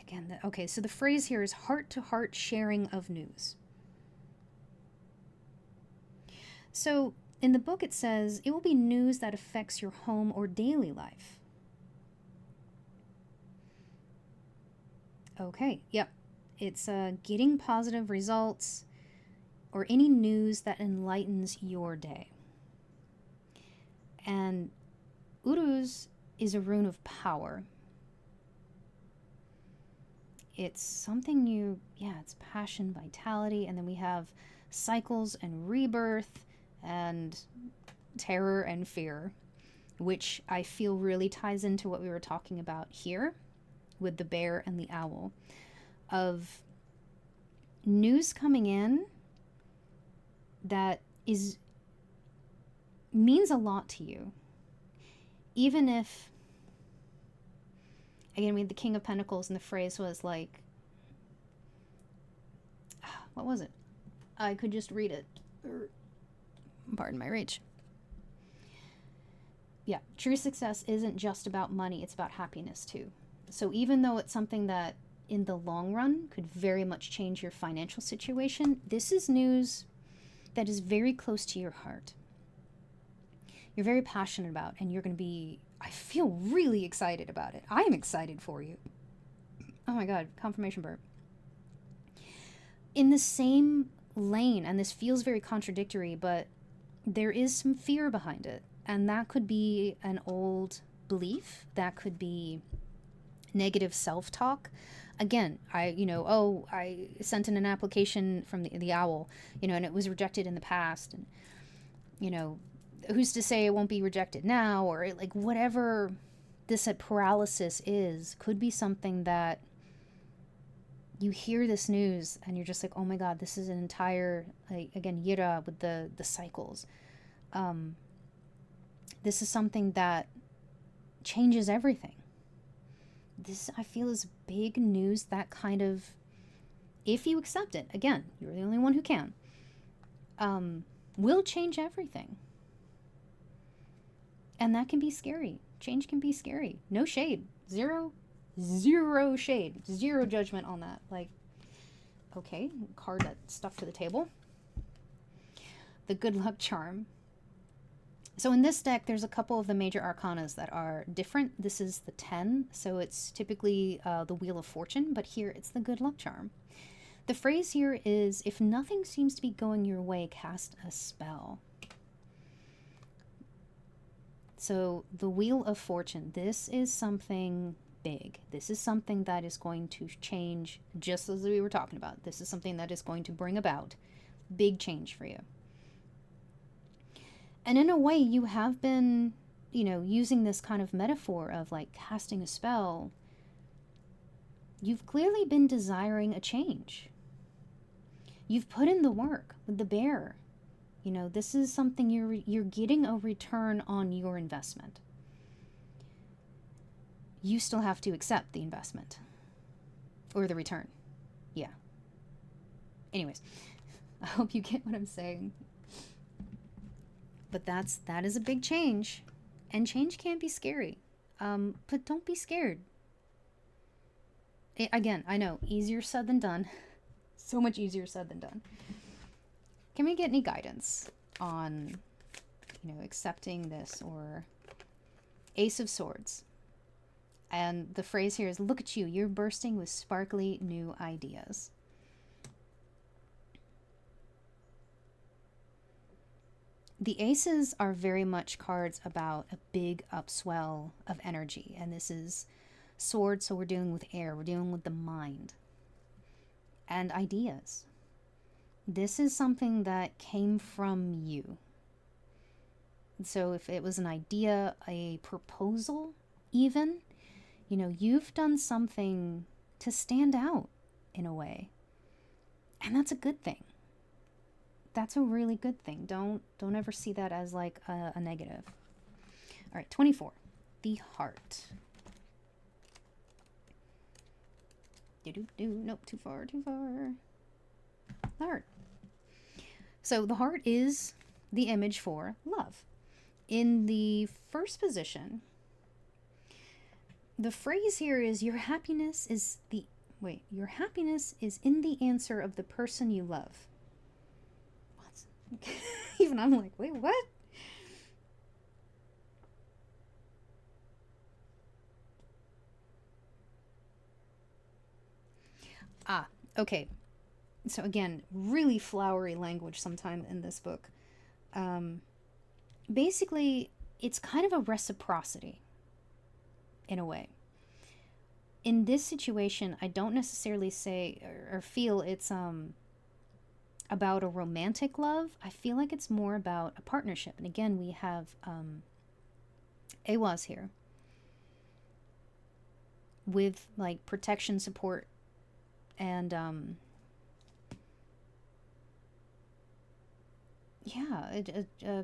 again, okay, so the phrase here is heart-to-heart sharing of news. So in the book it says, it will be news that affects your home or daily life. Okay, yep. It's getting positive results or any news that enlightens your day. And Uruz is a rune of power. It's something it's passion, vitality, and then we have cycles and rebirth and terror and fear, which I feel really ties into what we were talking about here with the bear and the owl, of news coming in that means a lot to you. Even if, again, we had the King of Pentacles, and the phrase was like, what was it? I could just read it. Pardon my rage. Yeah, true success isn't just about money, it's about happiness too. So even though it's something that in the long run could very much change your financial situation, this is news that is very close to your heart. You're very passionate about, and you're going to be, I feel really excited about it. I am excited for you. Oh my God, confirmation burp. In the same lane, and this feels very contradictory, but there is some fear behind it. And that could be an old belief. That could be negative self-talk. Again, I sent in an application from the owl, and it was rejected in the past. And, who's to say it won't be rejected now? Or like whatever this paralysis is, could be something that you hear this news and you're just like, oh my God, this is an entire, like, again, Yira with the cycles. This is something that changes everything. This, I feel, is big news that kind of, if you accept it, again, you're the only one who can, will change everything. And that can be scary. Change can be scary. No shade. Zero shade. Zero judgment on that. Like, okay, card that stuck to the table. The good luck charm. So in this deck, there's a couple of the major arcanas that are different. This is the 10, so it's typically the Wheel of Fortune, but here it's the good luck charm. The phrase here is, if nothing seems to be going your way, cast a spell. So the Wheel of Fortune, this is something big. This is something that is going to change, just as we were talking about. This is something that is going to bring about big change for you. And in a way, you have been, using this kind of metaphor of like casting a spell. You've clearly been desiring a change. You've put in the work with the bear. This is something you're getting a return on your investment. You still have to accept the investment or the return. Yeah. Anyways, I hope you get what I'm saying. But that is a big change, and change can be scary. But don't be scared. Again, I know, easier said than done. So much easier said than done. Can we get any guidance on, accepting this? Or Ace of Swords. And the phrase here is, look at you, you're bursting with sparkly new ideas. The aces are very much cards about a big upswell of energy. And this is swords, so we're dealing with air. We're dealing with the mind. And ideas. This is something that came from you. So if it was an idea, a proposal even, you've done something to stand out in a way. And that's a good thing. That's a really good thing. Don't ever see that as like a negative. All right, 24. The heart. Nope, too far. The heart. So the heart is the image for love. In the first position, the phrase here is, your happiness is the wait, your happiness is in the answer of the person you love. What? Even I'm like, wait, what? Ah, okay. So again, really flowery language sometime in this book. Basically, it's kind of a reciprocity in a way. In this situation, I don't necessarily say or feel it's about a romantic love. I feel like it's more about a partnership. And again, we have Awas here with like protection, support, and yeah, I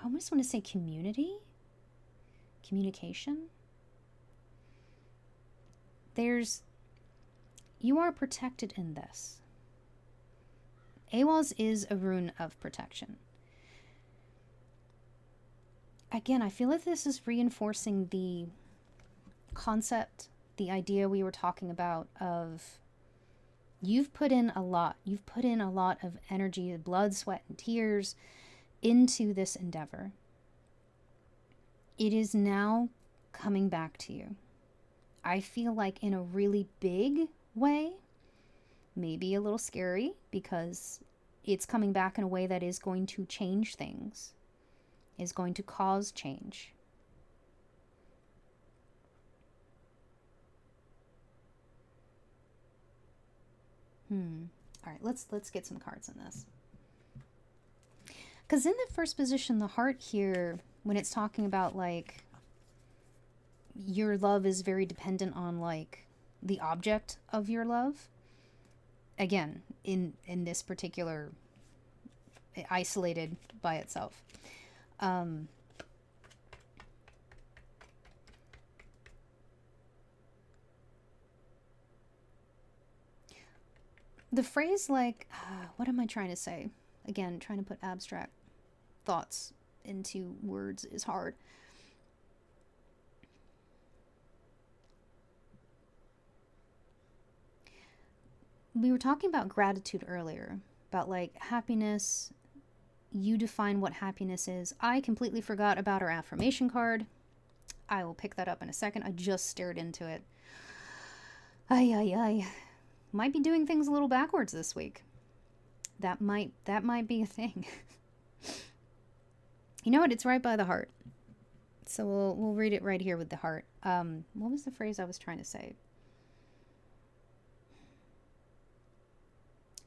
almost want to say communication. You are protected in this. Awaz is a rune of protection. Again, I feel like this is reinforcing the concept, the idea we were talking about of you've put in a lot. You've put in a lot of energy, blood, sweat, and tears into this endeavor. It is now coming back to you. I feel like in a really big way, maybe a little scary, because it's coming back in a way that is going to change things, is going to cause change. All right, let's get some cards on this. Because in the first position, the heart here, when it's talking about like your love is very dependent on like the object of your love. Again, in this particular, isolated by itself. The phrase like, what am I trying to say? Again, trying to put abstract thoughts into words is hard. We were talking about gratitude earlier, about like happiness. You define what happiness is. I completely forgot about our affirmation card. I will pick that up in a second. I just stared into it. Ay. Might be doing things a little backwards this week. That might be a thing. You know what? It's right by the heart. So we'll read it right here with the heart. What was the phrase I was trying to say?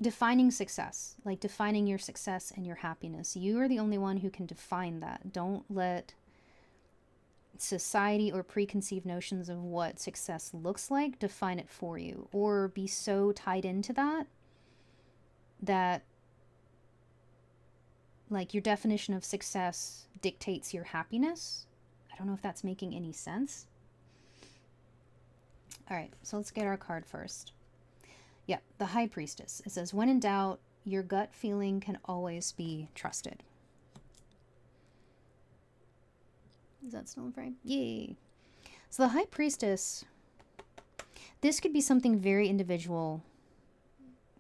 Defining success, like defining your success and your happiness. You are the only one who can define that. Don't let society or preconceived notions of what success looks like define it for you, or be so tied into that like your definition of success dictates your happiness. I don't know if that's making any sense. All right, so let's get our card first. Yeah, the High Priestess. It says, when in doubt, your gut feeling can always be trusted. Is that still in frame? Yay. So the High Priestess, this could be something very individual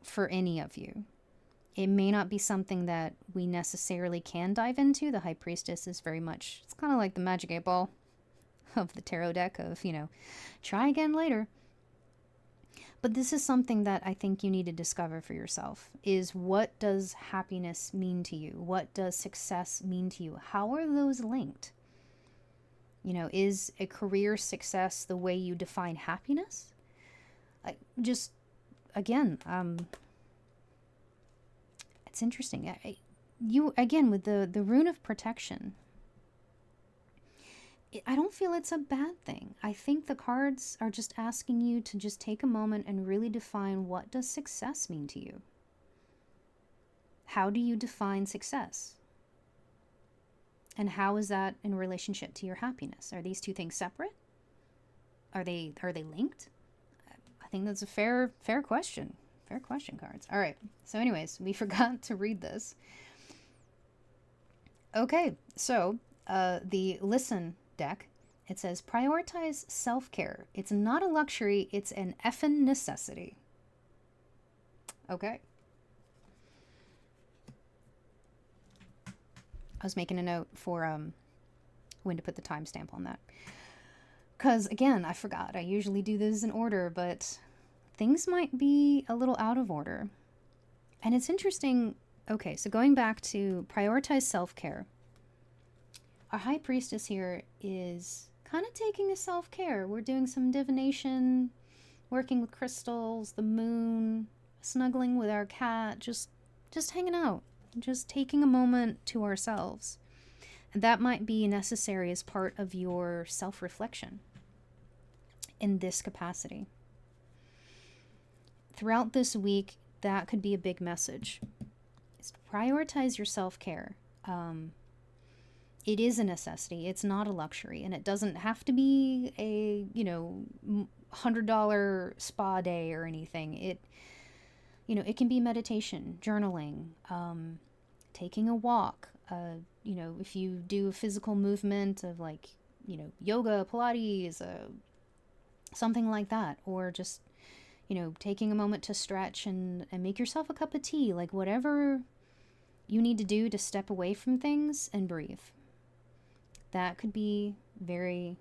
for any of you. It may not be something that we necessarily can dive into. The High Priestess is very much, it's kind of like the Magic 8 Ball of the tarot deck of, try again later. But this is something that I think you need to discover for yourself, is what does happiness mean to you? What does success mean to you? How are those linked? Is a career success the way you define happiness? Again, it's interesting. You, again, with the rune of protection, I don't feel it's a bad thing. I think the cards are just asking you to just take a moment and really define, what does success mean to you? How do you define success? And how is that in relationship to your happiness? Are these two things separate? Are they linked? I think that's a fair question. Fair question, cards. All right. So anyways, we forgot to read this. Okay. So the Listen deck It says, prioritize self-care. It's not a luxury, it's an effing necessity. Okay. I was making a note for when to put the timestamp on that. Because, again, I forgot. I usually do this in order, but things might be a little out of order. And it's interesting. Okay, so going back to prioritize self-care. Our high priestess here is kind of taking a self-care. We're doing some divination, working with crystals, the moon, snuggling with our cat, just hanging out, just taking a moment to ourselves. And that might be necessary as part of your self-reflection in this capacity. Throughout this week, that could be a big message. Is prioritize your self-care. It is a necessity. It's not a luxury, and it doesn't have to be a, $100 spa day or anything. It can be meditation, journaling, taking a walk. If you do a physical movement of yoga, Pilates, something like that, or just, taking a moment to stretch and make yourself a cup of tea, like whatever you need to do to step away from things and breathe. That could be very,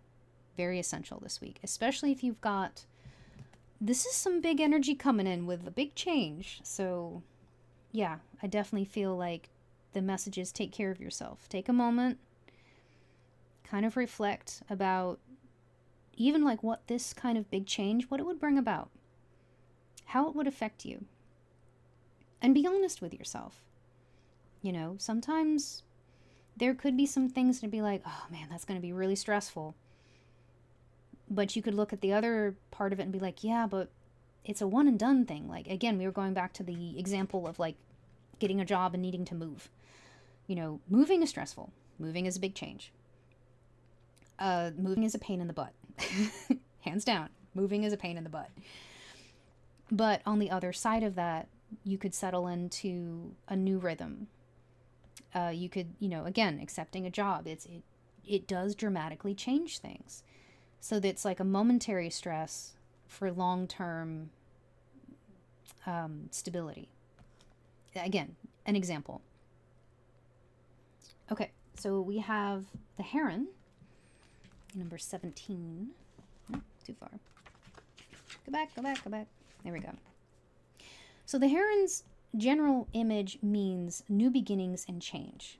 very essential this week, especially if you've got, this is some big energy coming in with a big change. So yeah, I definitely feel like the message is take care of yourself. Take a moment, kind of reflect about even what this kind of big change, what it would bring about, how it would affect you. And be honest with yourself. Sometimes there could be some things to be like, oh man, that's going to be really stressful. But you could look at the other part of it and be like, yeah, but it's a one and done thing. Again, we were going back to the example of getting a job and needing to move. Moving is stressful. Moving is a big change. Moving is a pain in the butt. Hands down. Moving is a pain in the butt. But on the other side of that, you could settle into a new rhythm. You could, again, accepting a job. It does dramatically change things. So that's a momentary stress for long-term stability. Again, an example. Okay, so we have the heron, number 17. Oh, too far. Go back. There we go. So the heron's general image means new beginnings and change.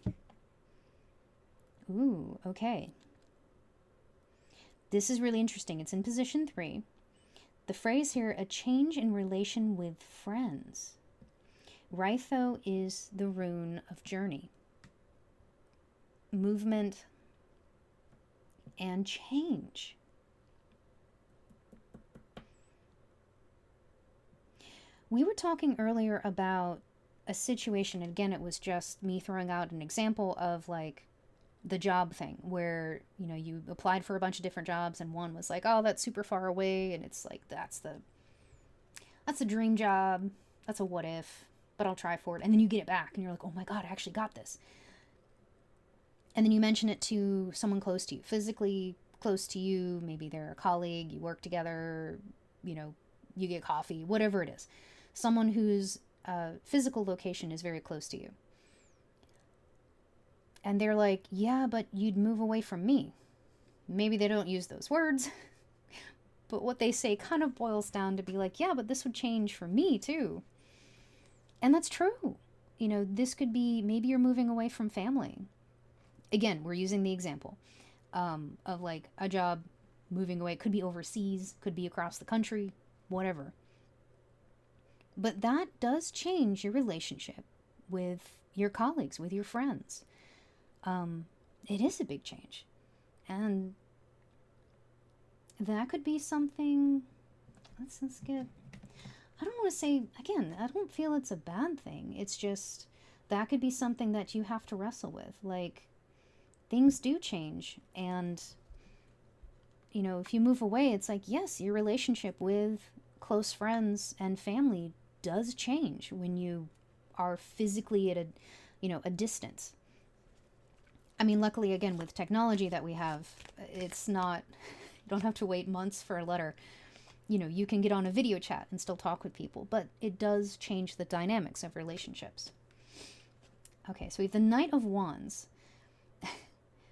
Ooh, okay. This is really interesting. It's in position 3. The phrase here, a change in relation with friends. Rytho is the rune of journey, movement, and change. We were talking earlier about a situation, and again, it was just me throwing out an example of the job thing where, you applied for a bunch of different jobs and one was oh, that's super far away. And it's that's the dream job. That's a what if, but I'll try for it. And then you get it back and you're like, oh my God, I actually got this. And then you mention it to someone close to you, physically close to you. Maybe they're a colleague, you work together, you get coffee, whatever it is. Someone whose physical location is very close to you. And they're like, yeah, but you'd move away from me. Maybe they don't use those words, but what they say kind of boils down to be yeah, but this would change for me too. And that's true. This could be, maybe you're moving away from family. Again, we're using the example of a job moving away. It could be overseas, could be across the country, whatever. But that does change your relationship with your colleagues, with your friends. It is a big change. And that could be something, let's get, I don't want to say, again, I don't feel it's a bad thing. It's just, that could be something that you have to wrestle with. Things do change. And, if you move away, it's yes, your relationship with close friends and family does change when you are physically at a distance. I mean, luckily, again, with technology that we have, it's not, you don't have to wait months for a letter. You know, you can get on a video chat and still talk with people, but it does change the dynamics of relationships. Okay, so we have the Knight of Wands.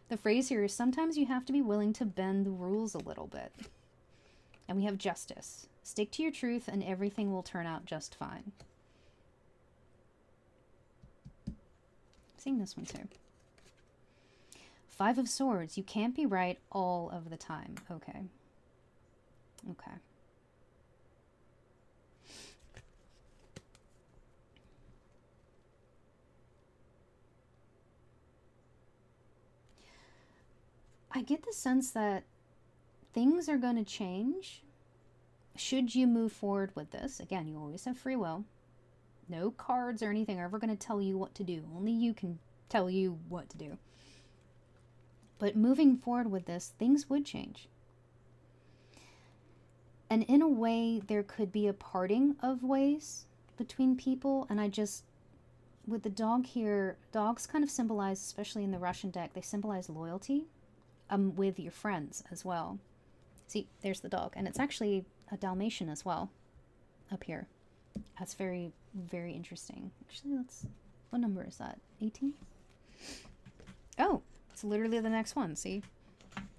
The phrase here is, sometimes you have to be willing to bend the rules a little bit. And we have Justice. Stick to your truth and everything will turn out just fine. I'm seeing this one too. Five of Swords. You can't be right all of the time. Okay. Okay. I get the sense that things are going to change should you move forward with this. Again, you always have free will. No cards or anything are ever going to tell you what to do. Only you can tell you what to do. But moving forward with this, things would change. And in a way, there could be a parting of ways between people. And I just, with the dog here, dogs kind of symbolize, especially in the Russian deck, they symbolize loyalty with your friends as well. See, there's the dog. And it's actually a Dalmatian as well up here. That's very, very interesting. Actually, what number is that? 18? Oh, it's literally the next one. See?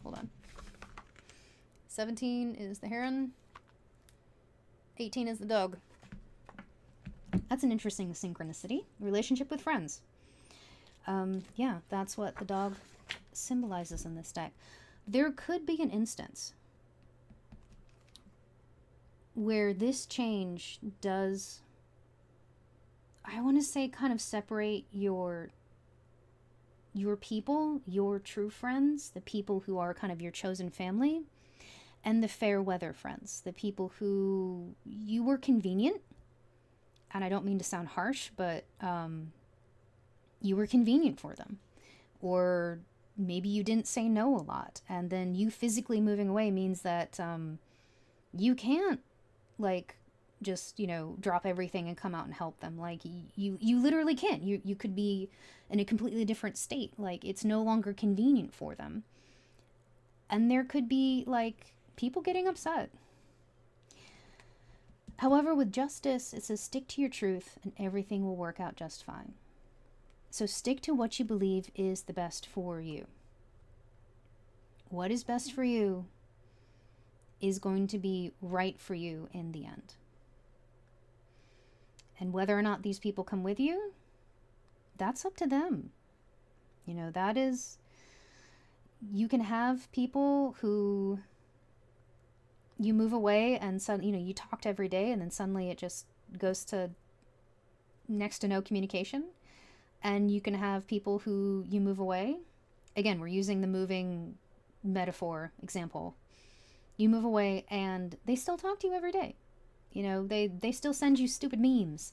Hold on. 17 is the heron. 18 is the dog. That's an interesting synchronicity. Relationship with friends. Yeah, that's what the dog symbolizes in this deck. There could be an instance where this change does, I want to say, kind of separate your people, your true friends, the people who are kind of your chosen family, and the fair weather friends, the people who you were convenient, and I don't mean to sound harsh, but you were convenient for them. Or maybe you didn't say no a lot, and then you physically moving away means that you can't, like, just, you know, drop everything and come out and help them. Like, you literally can't. You could be in a completely different state. Like, it's no longer convenient for them. And there could be, like, people getting upset. However, with Justice, it says stick to your truth and everything will work out just fine. So stick to what you believe is the best for you. What is best for you is going to be right for you in the end. And whether or not these people come with you, that's up to them. You know, that is, you can have people who you move away and suddenly, you know, you talked every day and then suddenly it just goes to next to no communication. And you can have people who you move away. Again, we're using the moving metaphor example. You move away and they still talk to you every day. You know, they still send you stupid memes,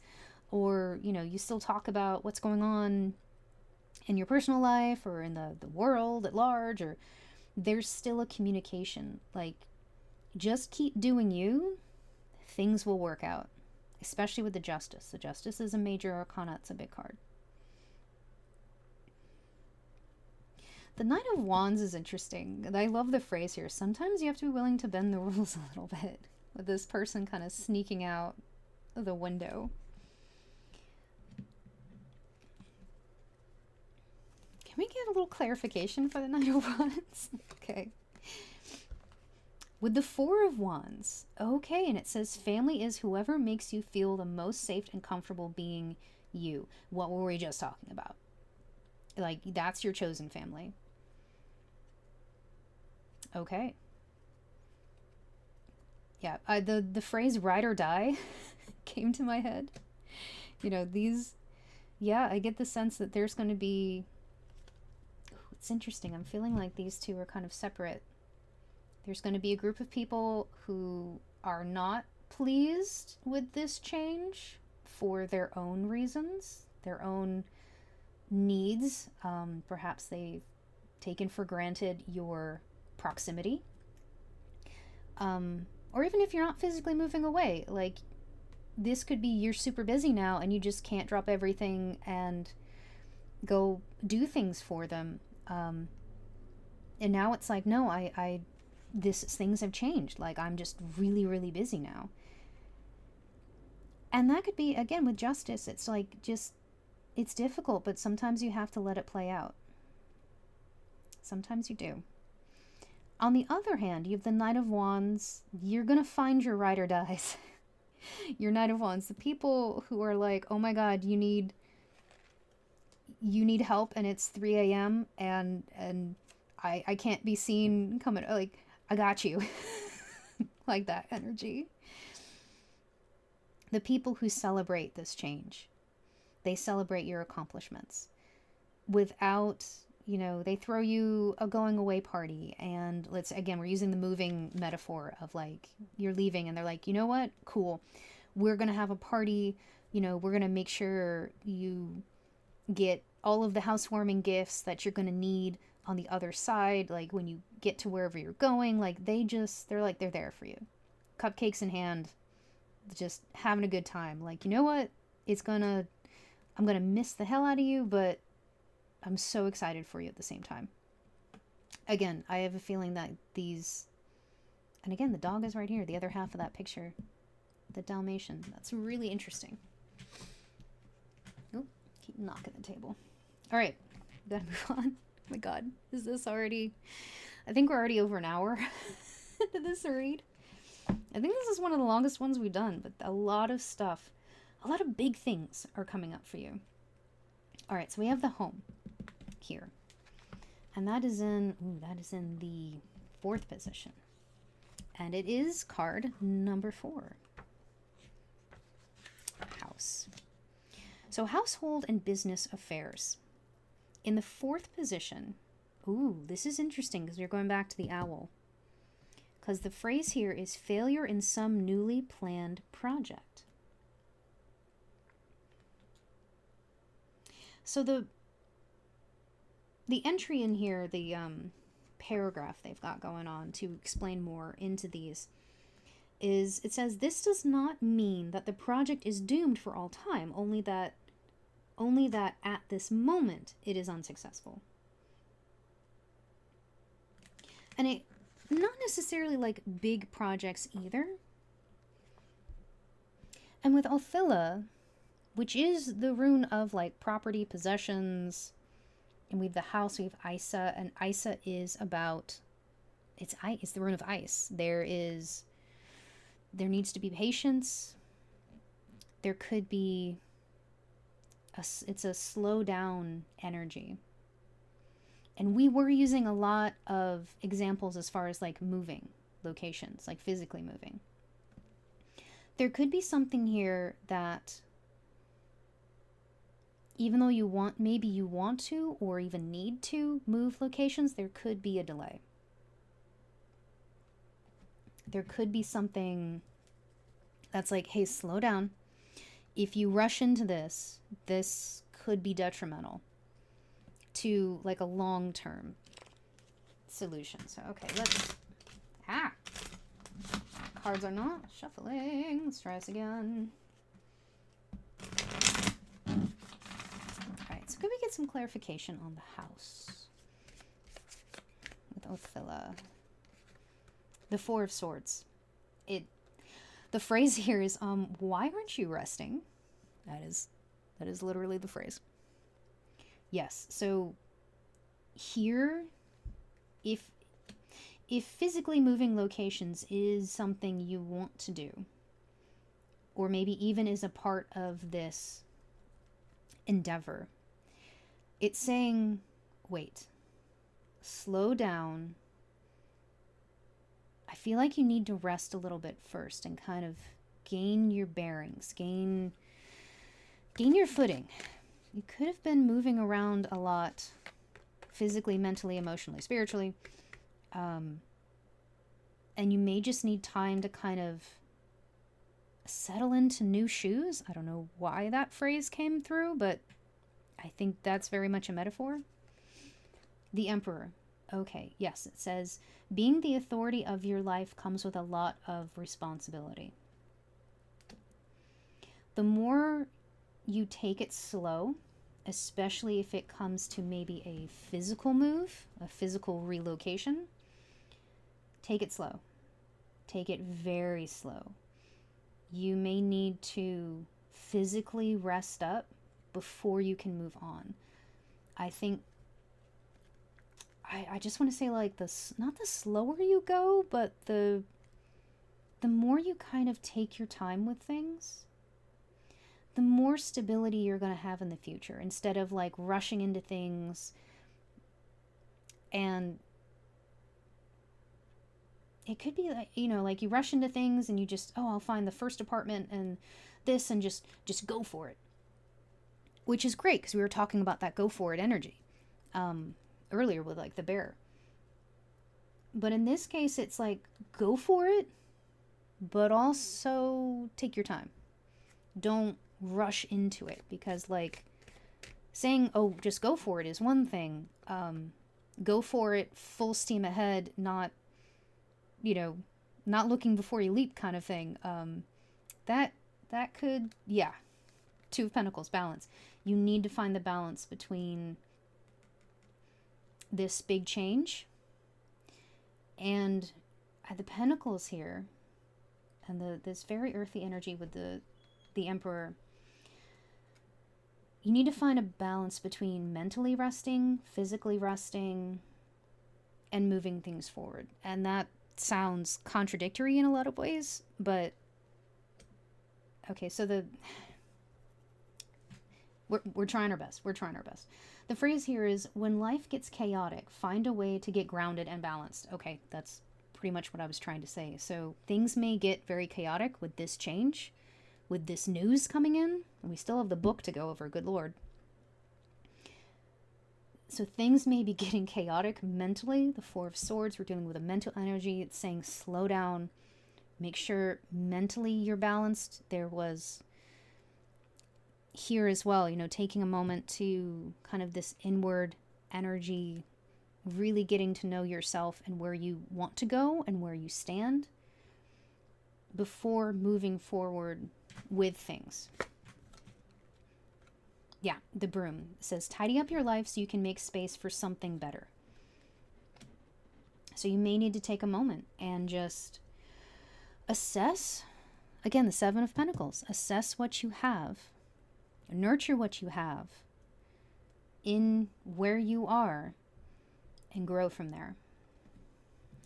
or, you know, you still talk about what's going on in your personal life or in the world at large, or there's still a communication. Like, just keep doing you. Things will work out, especially with the Justice. The Justice is a major arcana. It's a big card. The Knight of Wands is interesting. I love the phrase here. Sometimes you have to be willing to bend the rules a little bit, with this person kind of sneaking out the window. Can we get a little clarification for the Knight of Wands? Okay. With the Four of Wands, okay, and it says family is whoever makes you feel the most safe and comfortable being you. What were we just talking about? Like, that's your chosen family. Okay. Yeah, the phrase ride or die came to my head. You know, these, yeah, I get the sense that there's going to be, it's interesting. I'm feeling like these two are kind of separate. There's going to be a group of people who are not pleased with this change for their own reasons, their own needs. Perhaps they've taken for granted your proximity. Or even if you're not physically moving away, like, this could be you're super busy now and you just can't drop everything and go do things for them. And now it's like, no, things have changed. Like, I'm just really, really busy now. And that could be, again, with justice, it's like, just, it's difficult, but sometimes you have to let it play out. Sometimes you do. On the other hand, you have the Knight of Wands. You're going to find your ride or dies. Your Knight of Wands. The people who are like, oh my God, you need help and it's 3 a.m. and I can't be seen coming. Like, I got you. Like that energy. The people who celebrate this change, they celebrate your accomplishments without, they throw you a going away party. And we're using the moving metaphor of like, you're leaving and they're like, you know what? Cool. We're going to have a party. We're going to make sure you get all of the housewarming gifts that you're going to need on the other side. Like when you get to wherever you're going, like they're there for you. Cupcakes in hand, just having a good time. Like, you know what? I'm going to miss the hell out of you, but I'm so excited for you at the same time. Again, I have a feeling that and again, the dog is right here, the other half of that picture, the Dalmatian. That's really interesting. Oh, keep knocking the table. All right, gotta move on. Oh my God, is this already? I think we're already over an hour into this read. I think this is one of the longest ones we've done, but a lot of stuff, a lot of big things are coming up for you. All right, so we have the home here, and that is in the 4th position, and it is card number 4. House. So household and business affairs. In the 4th position, this is interesting because we're going back to the owl. Because the phrase here is failure in some newly planned project. So the entry in here, the paragraph they've got going on to explain more into these, is it says, this does not mean that the project is doomed for all time, only that at this moment it is unsuccessful. And it not necessarily like big projects either. And with Othilla, which is the rune of like property, possessions, and we have the house, we have Isa, and Isa is about, it's the rune of ice. There needs to be patience. There could be it's a slow down energy. And we were using a lot of examples as far as like moving locations, like physically moving. There could be something here that even though maybe you want to or even need to move locations, there could be a delay. There could be something that's like, hey, slow down. If you rush into this could be detrimental to like a long-term solution. So, okay, cards are not shuffling. Let's try this again. All right, so could we get some clarification on the house with Othilla? The 4 of Swords. The phrase here is, why aren't you resting? That is literally the phrase. Yes, so here, if physically moving locations is something you want to do, or maybe even is a part of this endeavor, it's saying, wait, slow down. I feel like you need to rest a little bit first and kind of gain your bearings, gain your footing. You could have been moving around a lot physically, mentally, emotionally, spiritually. And you may just need time to kind of settle into new shoes. I don't know why that phrase came through, but I think that's very much a metaphor. The Emperor. Okay, yes, it says, being the authority of your life comes with a lot of responsibility. The more you take it slow especially if it comes to maybe a physical move, a physical relocation. Take it slow. Take it very slow. You may need to physically rest up before you can move on. I think I just want to say, like, not the slower you go, but the more you kind of take your time with things, the more stability you're going to have in the future, instead of like rushing into things. And it could be like, like you rush into things and you just, I'll find the first apartment and this, and just go for it, which is great because we were talking about that go for it energy earlier with like the bear. But in this case, it's like, go for it, but also take your time. Don't rush into it, because like saying, oh, just go for it is one thing. Go for it full steam ahead, not looking before you leap kind of thing. That could, yeah. Two of Pentacles, balance. You need to find the balance between this big change and the Pentacles here, and this very earthy energy with the Emperor. You need to find a balance between mentally resting, physically resting, and moving things forward. And that sounds contradictory in a lot of ways, but okay, so we're trying our best. We're trying our best. The phrase here is, when life gets chaotic, find a way to get grounded and balanced. Okay, that's pretty much what I was trying to say. So things may get very chaotic with this change, with this news coming in, and we still have the book to go over, good Lord. So things may be getting chaotic mentally. The Four of Swords, we're dealing with a mental energy. It's saying slow down, make sure mentally you're balanced. There was here as well, taking a moment to kind of this inward energy, really getting to know yourself and where you want to go and where you stand before moving forward with things. Yeah, the Broom says, tidy up your life so you can make space for something better. So you may need to take a moment and just assess, again, the Seven of Pentacles, assess what you have, nurture what you have in where you are, and grow from there.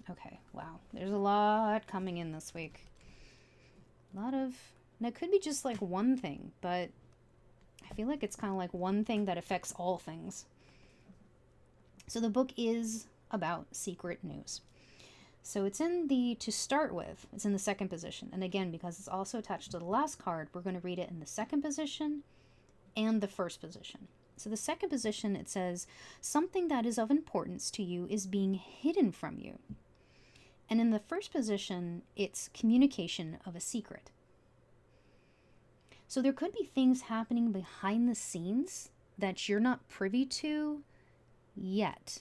Okay, wow, there's a lot coming in this week. A lot of, and it could be just like one thing, but I feel like it's kind of like one thing that affects all things. So the book is about secret news. So it's to start with, it's in the second position. And again, because it's also attached to the last card, we're going to read it in the second position and the first position. So the second position, it says, something that is of importance to you is being hidden from you. And in the first position, it's communication of a secret. So there could be things happening behind the scenes that you're not privy to yet.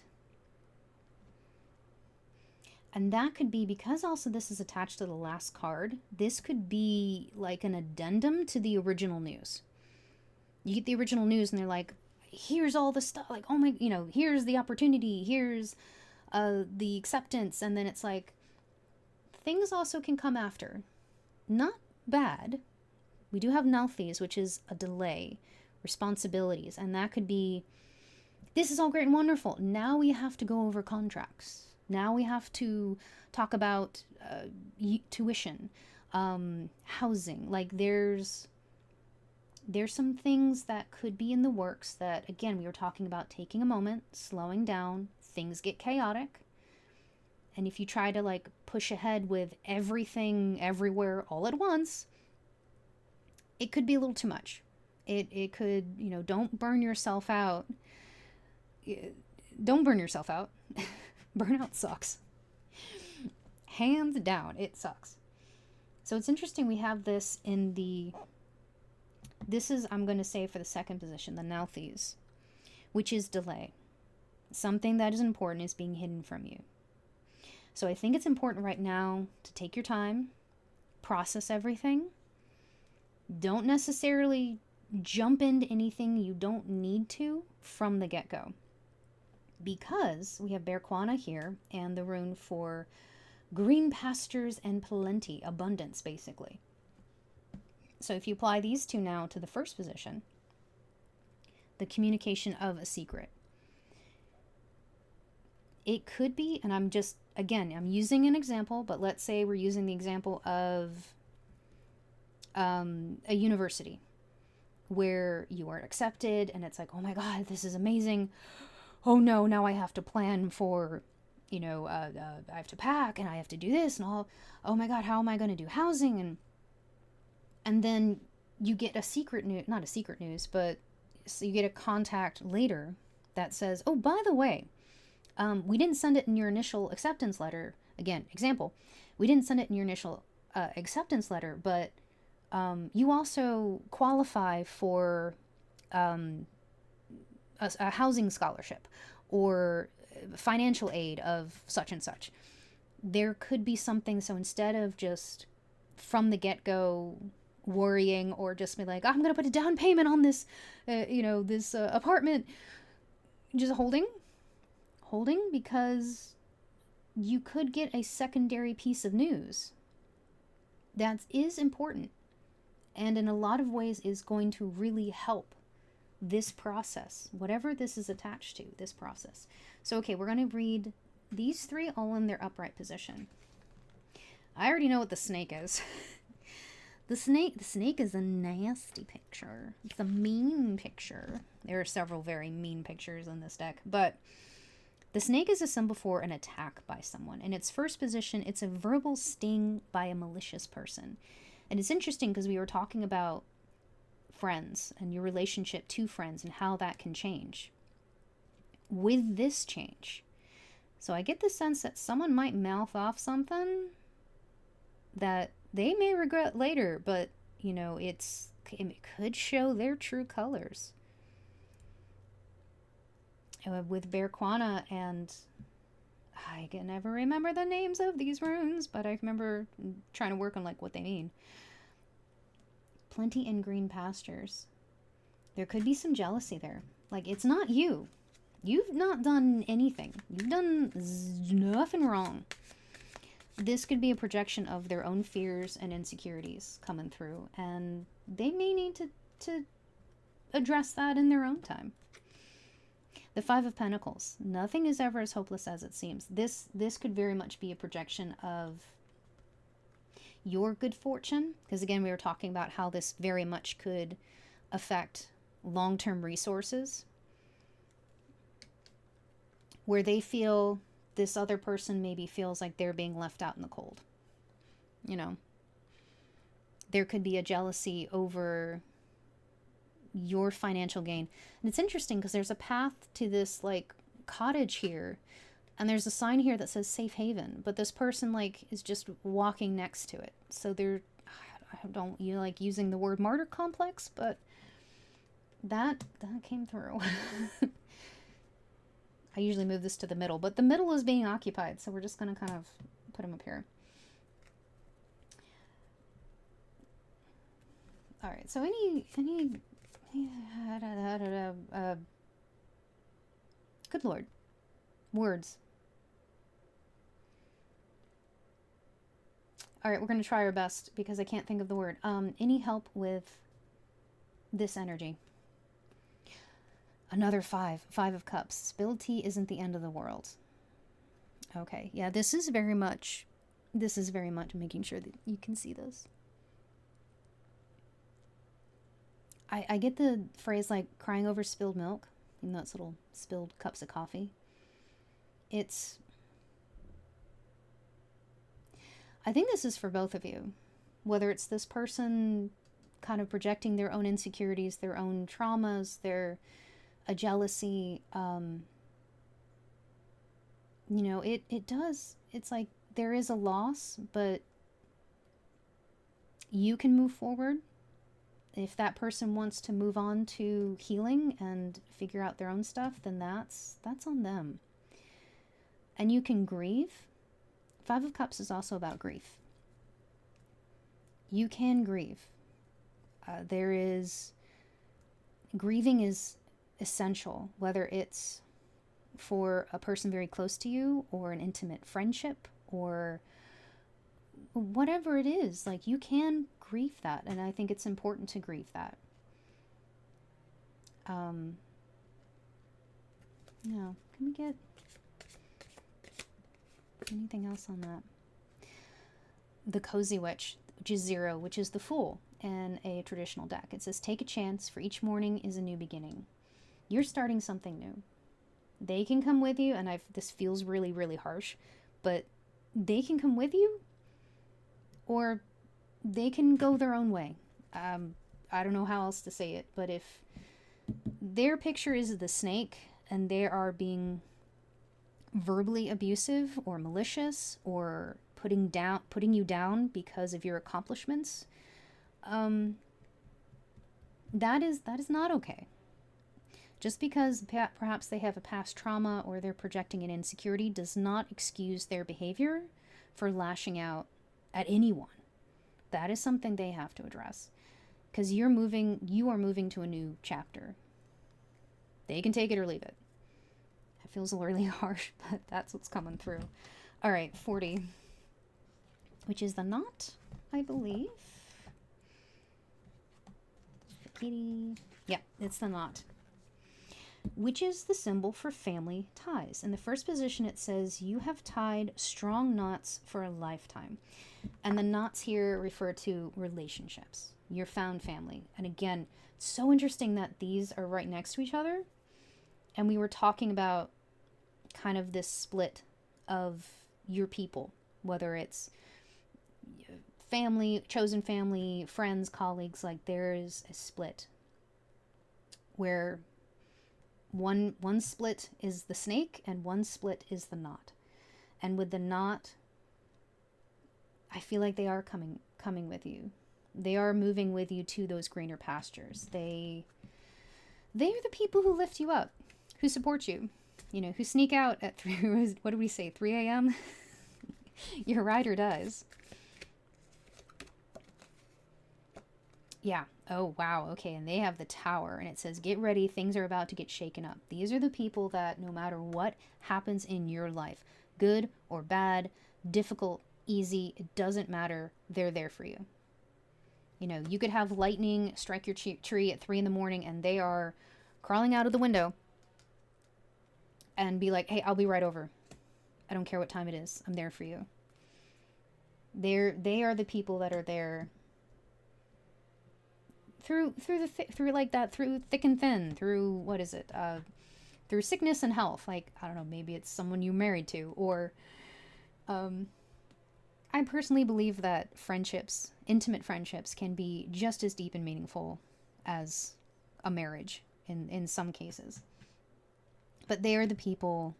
And that could be, because also this is attached to the last card, this could be like an addendum to the original news. You get the original news and they're like, here's all the stuff, like, oh my, here's the opportunity, here's the acceptance. And then it's like, things also can come after. Not bad. We do have Nalthis, which is a delay, responsibilities. And that could be, this is all great and wonderful. Now we have to go over contracts. Now we have to talk about tuition, housing. Like there's some things that could be in the works that, again, we were talking about taking a moment, slowing down. Things get chaotic. And if you try to like push ahead with everything everywhere all at once, it could be a little too much. It could, don't burn yourself out. Don't burn yourself out. Burnout sucks. Hands down, it sucks. So it's interesting we have this this is, I'm going to say for the second position, the Nalthis, which is delay. Something that is important is being hidden from you. So I think it's important right now to take your time, process everything. Don't necessarily jump into anything you don't need to from the get-go. Because we have Berquana here and the rune for green pastures and plenty, abundance, basically. So if you apply these two now to the first position, the communication of a secret, it could be, and I'm using an example, but let's say we're using the example of a university where you are accepted and it's like, oh my God, this is amazing. Oh no, now I have to plan for, I have to pack and I have to do this and all. Oh my God, how am I going to do housing? And then you get not a secret news, but so you get a contact later that says, oh, by the way, we didn't send it in your initial acceptance letter. Again, example, we didn't send it in your initial acceptance letter, but you also qualify for a housing scholarship or financial aid of such and such. There could be something, so instead of just from the get-go worrying or just be like, I'm going to put a down payment on this, this apartment, just holding, because you could get a secondary piece of news that is important and in a lot of ways is going to really help this process, whatever this is attached to, this process. So, okay, we're going to read these three all in their upright position. I already know what the snake is. The snake is a nasty picture. It's a mean picture. There are several very mean pictures in this deck, but the snake is a symbol for an attack by someone. In its first position, it's a verbal sting by a malicious person. And it's interesting because we were talking about friends and your relationship to friends and how that can change with this change. So I get the sense that someone might mouth off something that they may regret later, but it could show their true colors. With Berquana, and I can never remember the names of these runes, but I remember trying to work on what they mean. Plenty in green pastures. There could be some jealousy there. It's not you. You've not done anything. You've done nothing wrong. This could be a projection of their own fears and insecurities coming through, and they may need to address that in their own time. The Five of Pentacles. Nothing is ever as hopeless as it seems. This could very much be a projection of your good fortune, because again, we were talking about how this very much could affect long-term resources, where they feel this other person maybe feels like they're being left out in the cold. There could be a jealousy over your financial gain. And it's interesting because there's a path to this cottage here, and there's a sign here that says safe haven, but this person is just walking next to it. So I don't using the word martyr complex, but that came through. I usually move this to the middle, but the middle is being occupied, so we're just going to kind of put them up here. All right, so good Lord. Words. All right, we're going to try our best because I can't think of the word. Any help with this energy? Another five of cups. Spilled tea isn't the end of the world. Okay, yeah, this is very much making sure that you can see this. I get the phrase crying over spilled milk, even though it's little spilled cups of coffee. I think this is for both of you, whether it's this person kind of projecting their own insecurities, their own traumas, a jealousy, it does. It's there is a loss, but you can move forward. If that person wants to move on to healing and figure out their own stuff, then that's on them. And you can grieve. Five of Cups is also about grief. You can grieve. There is grieving is essential, whether it's for a person very close to you or an intimate friendship or whatever it is. Like, you can grieve that, and I think it's important to grieve that. Yeah, can we get anything else on that? The Cozy Witch, which is 0, which is the Fool in a traditional deck. It says, take a chance, for each morning is a new beginning. You're starting something new. They can come with you, and this feels really, really harsh, but they can come with you, or they can go their own way. I don't know how else to say it, but if their picture is the snake, and they are being verbally abusive or malicious or putting you down because of your accomplishments, that is not okay. Just because perhaps they have a past trauma or they're projecting an insecurity does not excuse their behavior for lashing out at anyone. That is something they have to address, because you are moving to a new chapter. They can take it or leave it. It feels really harsh, but that's what's coming through. All right, 40, which is the knot, I believe. Kitty. Yeah, it's the knot, which is the symbol for family ties. In the first position, it says, you have tied strong knots for a lifetime. And the knots here refer to relationships, your found family. And again, it's so interesting that these are right next to each other. And we were talking about kind of this split of your people, whether it's family, chosen family, friends, colleagues. Like, there's a split where one split is the snake and one split is the knot. And with the knot, I feel like they are coming with you. They are moving with you to those greener pastures. They are the people who lift you up, who support you, who sneak out at 3 a.m. Your ride or dies. Yeah. Oh, wow. Okay. And they have the Tower, and it says, get ready. Things are about to get shaken up. These are the people that no matter what happens in your life, good or bad, difficult, easy, it doesn't matter. They're there for you. You could have lightning strike your tree at 3 a.m. and they are crawling out of the window and be like, hey, I'll be right over. I don't care what time it is. I'm there for you. They are the people that are there through thick and thin, through through sickness and health. Like, I don't know, maybe it's someone you married to, or I personally believe that friendships, intimate friendships, can be just as deep and meaningful as a marriage in some cases. But they are the people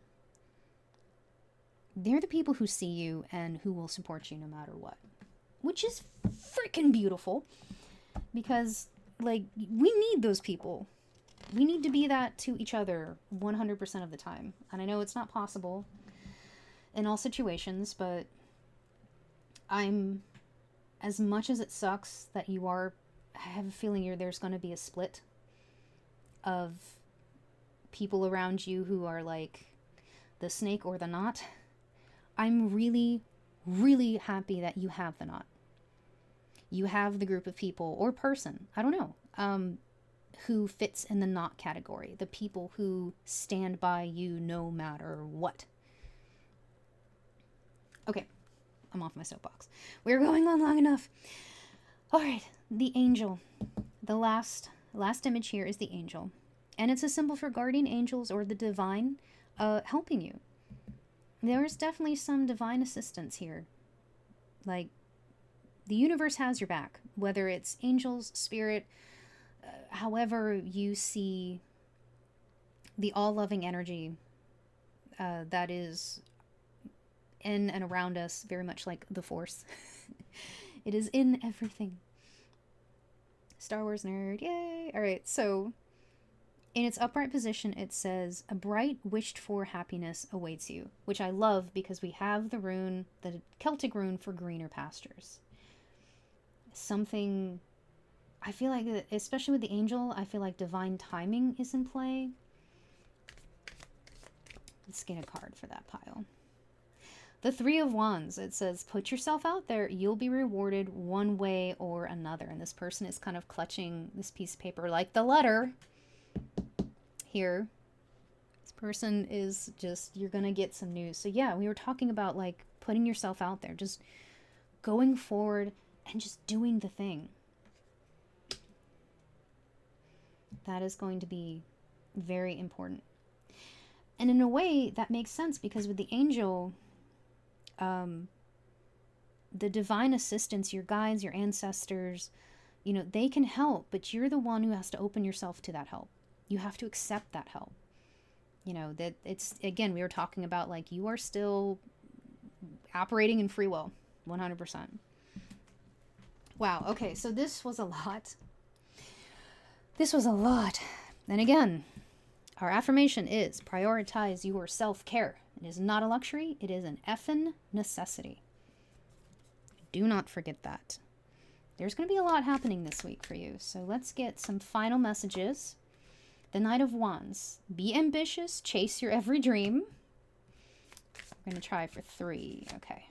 who see you and who will support you no matter what, which is freaking beautiful, because like, we need those people. We need to be that to each other 100% of the time. And I know it's not possible in all situations, but as much as it sucks that I have a feeling there's going to be a split of people around you who are like the snake or the knot. I'm really, really happy that you have the knot. You have the group of people or person, I don't know, who fits in the knot category. The people who stand by you no matter what. Okay, I'm off my soapbox. We're going on long enough. All right, the angel. The last image here is the angel. And it's a symbol for guardian angels or the divine helping you. There's definitely some divine assistance here. Like, the universe has your back, whether it's angels, spirit, however you see the all-loving energy that is in and around us, very much like the Force. It is in everything. Star Wars nerd, yay! All right, so in its upright position, it says, a bright, wished-for happiness awaits you, which I love because we have the rune, the Celtic rune for greener pastures. Something, I feel like, especially with the angel, I feel like divine timing is in play. Let's get a card for that pile. The Three of Wands. It says, put yourself out there. You'll be rewarded one way or another. And this person is kind of clutching this piece of paper like the letter here. This person is just, you're going to get some news. So yeah, we were talking about like putting yourself out there, just going forward and just doing the thing. That is going to be very important. And in a way, that makes sense because with the angel, the divine assistants, your guides, your ancestors, you know, they can help, but you're the one who has to open yourself to that help. You have to accept that help. You know, that it's, again, we were talking about like you are still operating in free will, 100%. Wow, okay, so this was a lot. This was a lot. And again, our affirmation is prioritize your self-care. It is not a luxury. It is an effing necessity. Do not forget that. There's going to be a lot happening this week for you. So let's get some final messages. The Knight of Wands. Be ambitious. Chase your every dream. We're going to try for 3. Okay.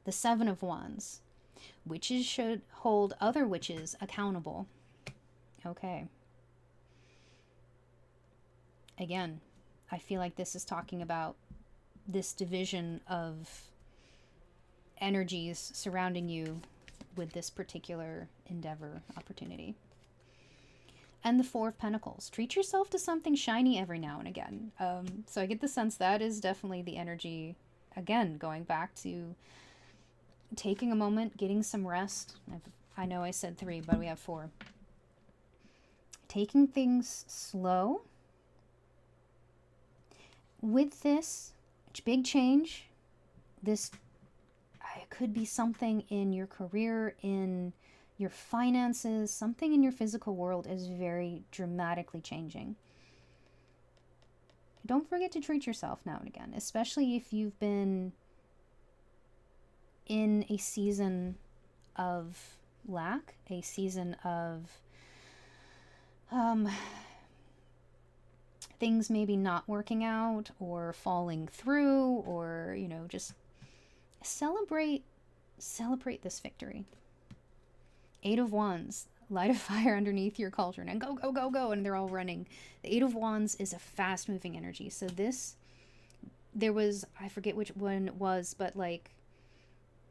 The Seven of Wands. Witches should hold other witches accountable. Okay. Again, I feel like this is talking about this division of energies surrounding you with this particular endeavor opportunity. And the Four of Pentacles. Treat yourself to something shiny every now and again. So I get the sense that is definitely the energy, again, going back to taking a moment, getting some rest. I know I said 3, but we have 4. Taking things slow. With this big change, this could be something in your career, in your finances, something in your physical world is very dramatically changing. Don't forget to treat yourself now and again, especially if you've been in a season of lack, a season of things maybe not working out or falling through, or, you know, just celebrate this victory. 8 of Wands. Light a fire underneath your cauldron and go, go, go, go. And they're all running. The 8 of Wands is a fast moving energy. So there was, I forget which one it was, but like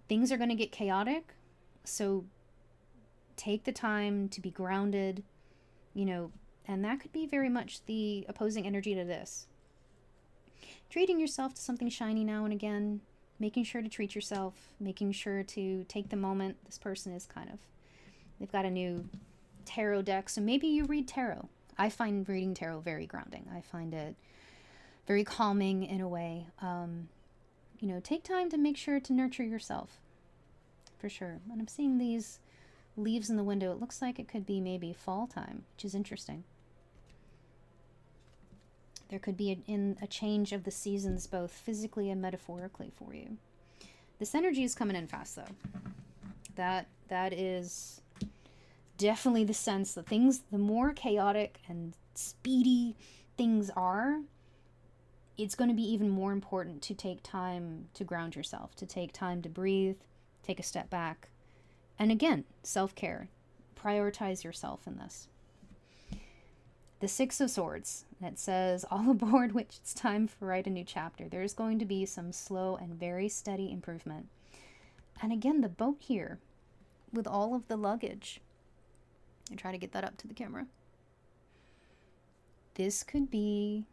things are going to get chaotic. So take the time to be grounded, you know, and that could be very much the opposing energy to this. Treating yourself to something shiny now and again, making sure to treat yourself, making sure to take the moment. This person is kind of, they've got a new tarot deck, so maybe you read tarot. I find reading tarot very grounding. I find it very calming in a way. You know, take time to make sure to nurture yourself, for sure. And I'm seeing these leaves in the window. It looks like it could be maybe fall time, which is interesting. There could be a change of the seasons, both physically and metaphorically for you. This energy is coming in fast, though. That is definitely the sense that things, the more chaotic and speedy things are, it's going to be even more important to take time to ground yourself, to take time to breathe, take a step back. And again, self-care. Prioritize yourself in this. The 6 of Swords. It says, all aboard witch, it's time to write a new chapter. There's going to be some slow and very steady improvement. And again, the boat here with all of the luggage. I try to get that up to the camera. This could be,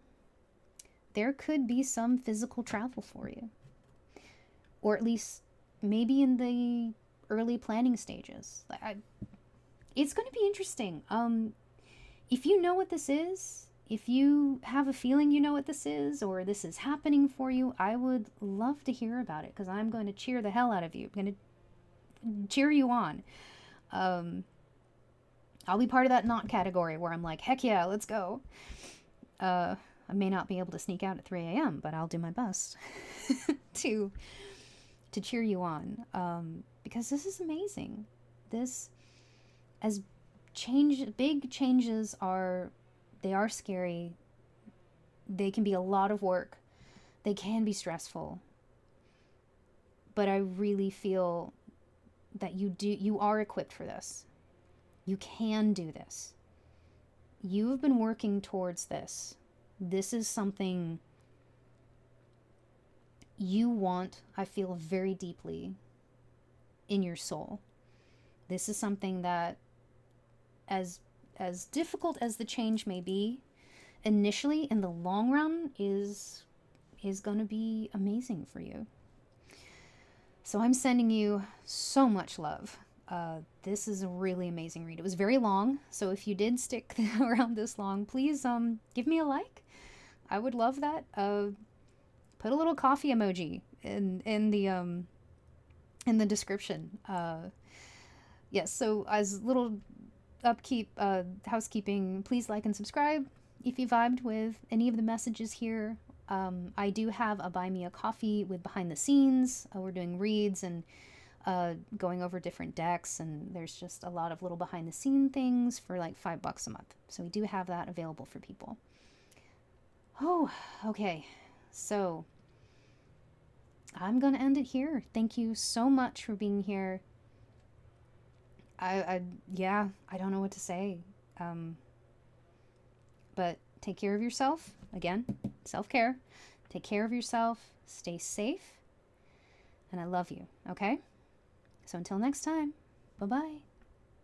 there could be some physical travel for you. Or at least maybe in the early planning stages. It's going to be interesting. If you know what this is, if you have a feeling you know what this is, or this is happening for you, I would love to hear about it, because I'm going to cheer the hell out of you. I'm going to cheer you on. I'll be part of that not category where I'm like, heck yeah, let's go. I may not be able to sneak out at 3 a.m., but I'll do my best to cheer you on, because this is amazing. This as big changes are, they are scary. They can be a lot of work. They can be stressful. But I really feel that you are equipped for this. You can do this. You have been working towards this. This is something you want, I feel very deeply in your soul. This is something that, as difficult as the change may be, initially in the long run is going to be amazing for you. So I'm sending you so much love. This is a really amazing read. It was very long, so if you did stick around this long, please give me a like. I would love that. Put a little coffee emoji in the description. Yes, so as little housekeeping, please like and subscribe if you vibed with any of the messages here. I do have a Buy Me a Coffee with behind the scenes. We're doing reads and going over different decks, and there's just a lot of little behind the scene things for like $5 a month. So we do have that available for people. Oh, okay. So I'm gonna end it here. Thank you so much for being here. I don't know what to say. But take care of yourself. Again, self-care. Take care of yourself. Stay safe. And I love you, okay? So until next time, bye-bye.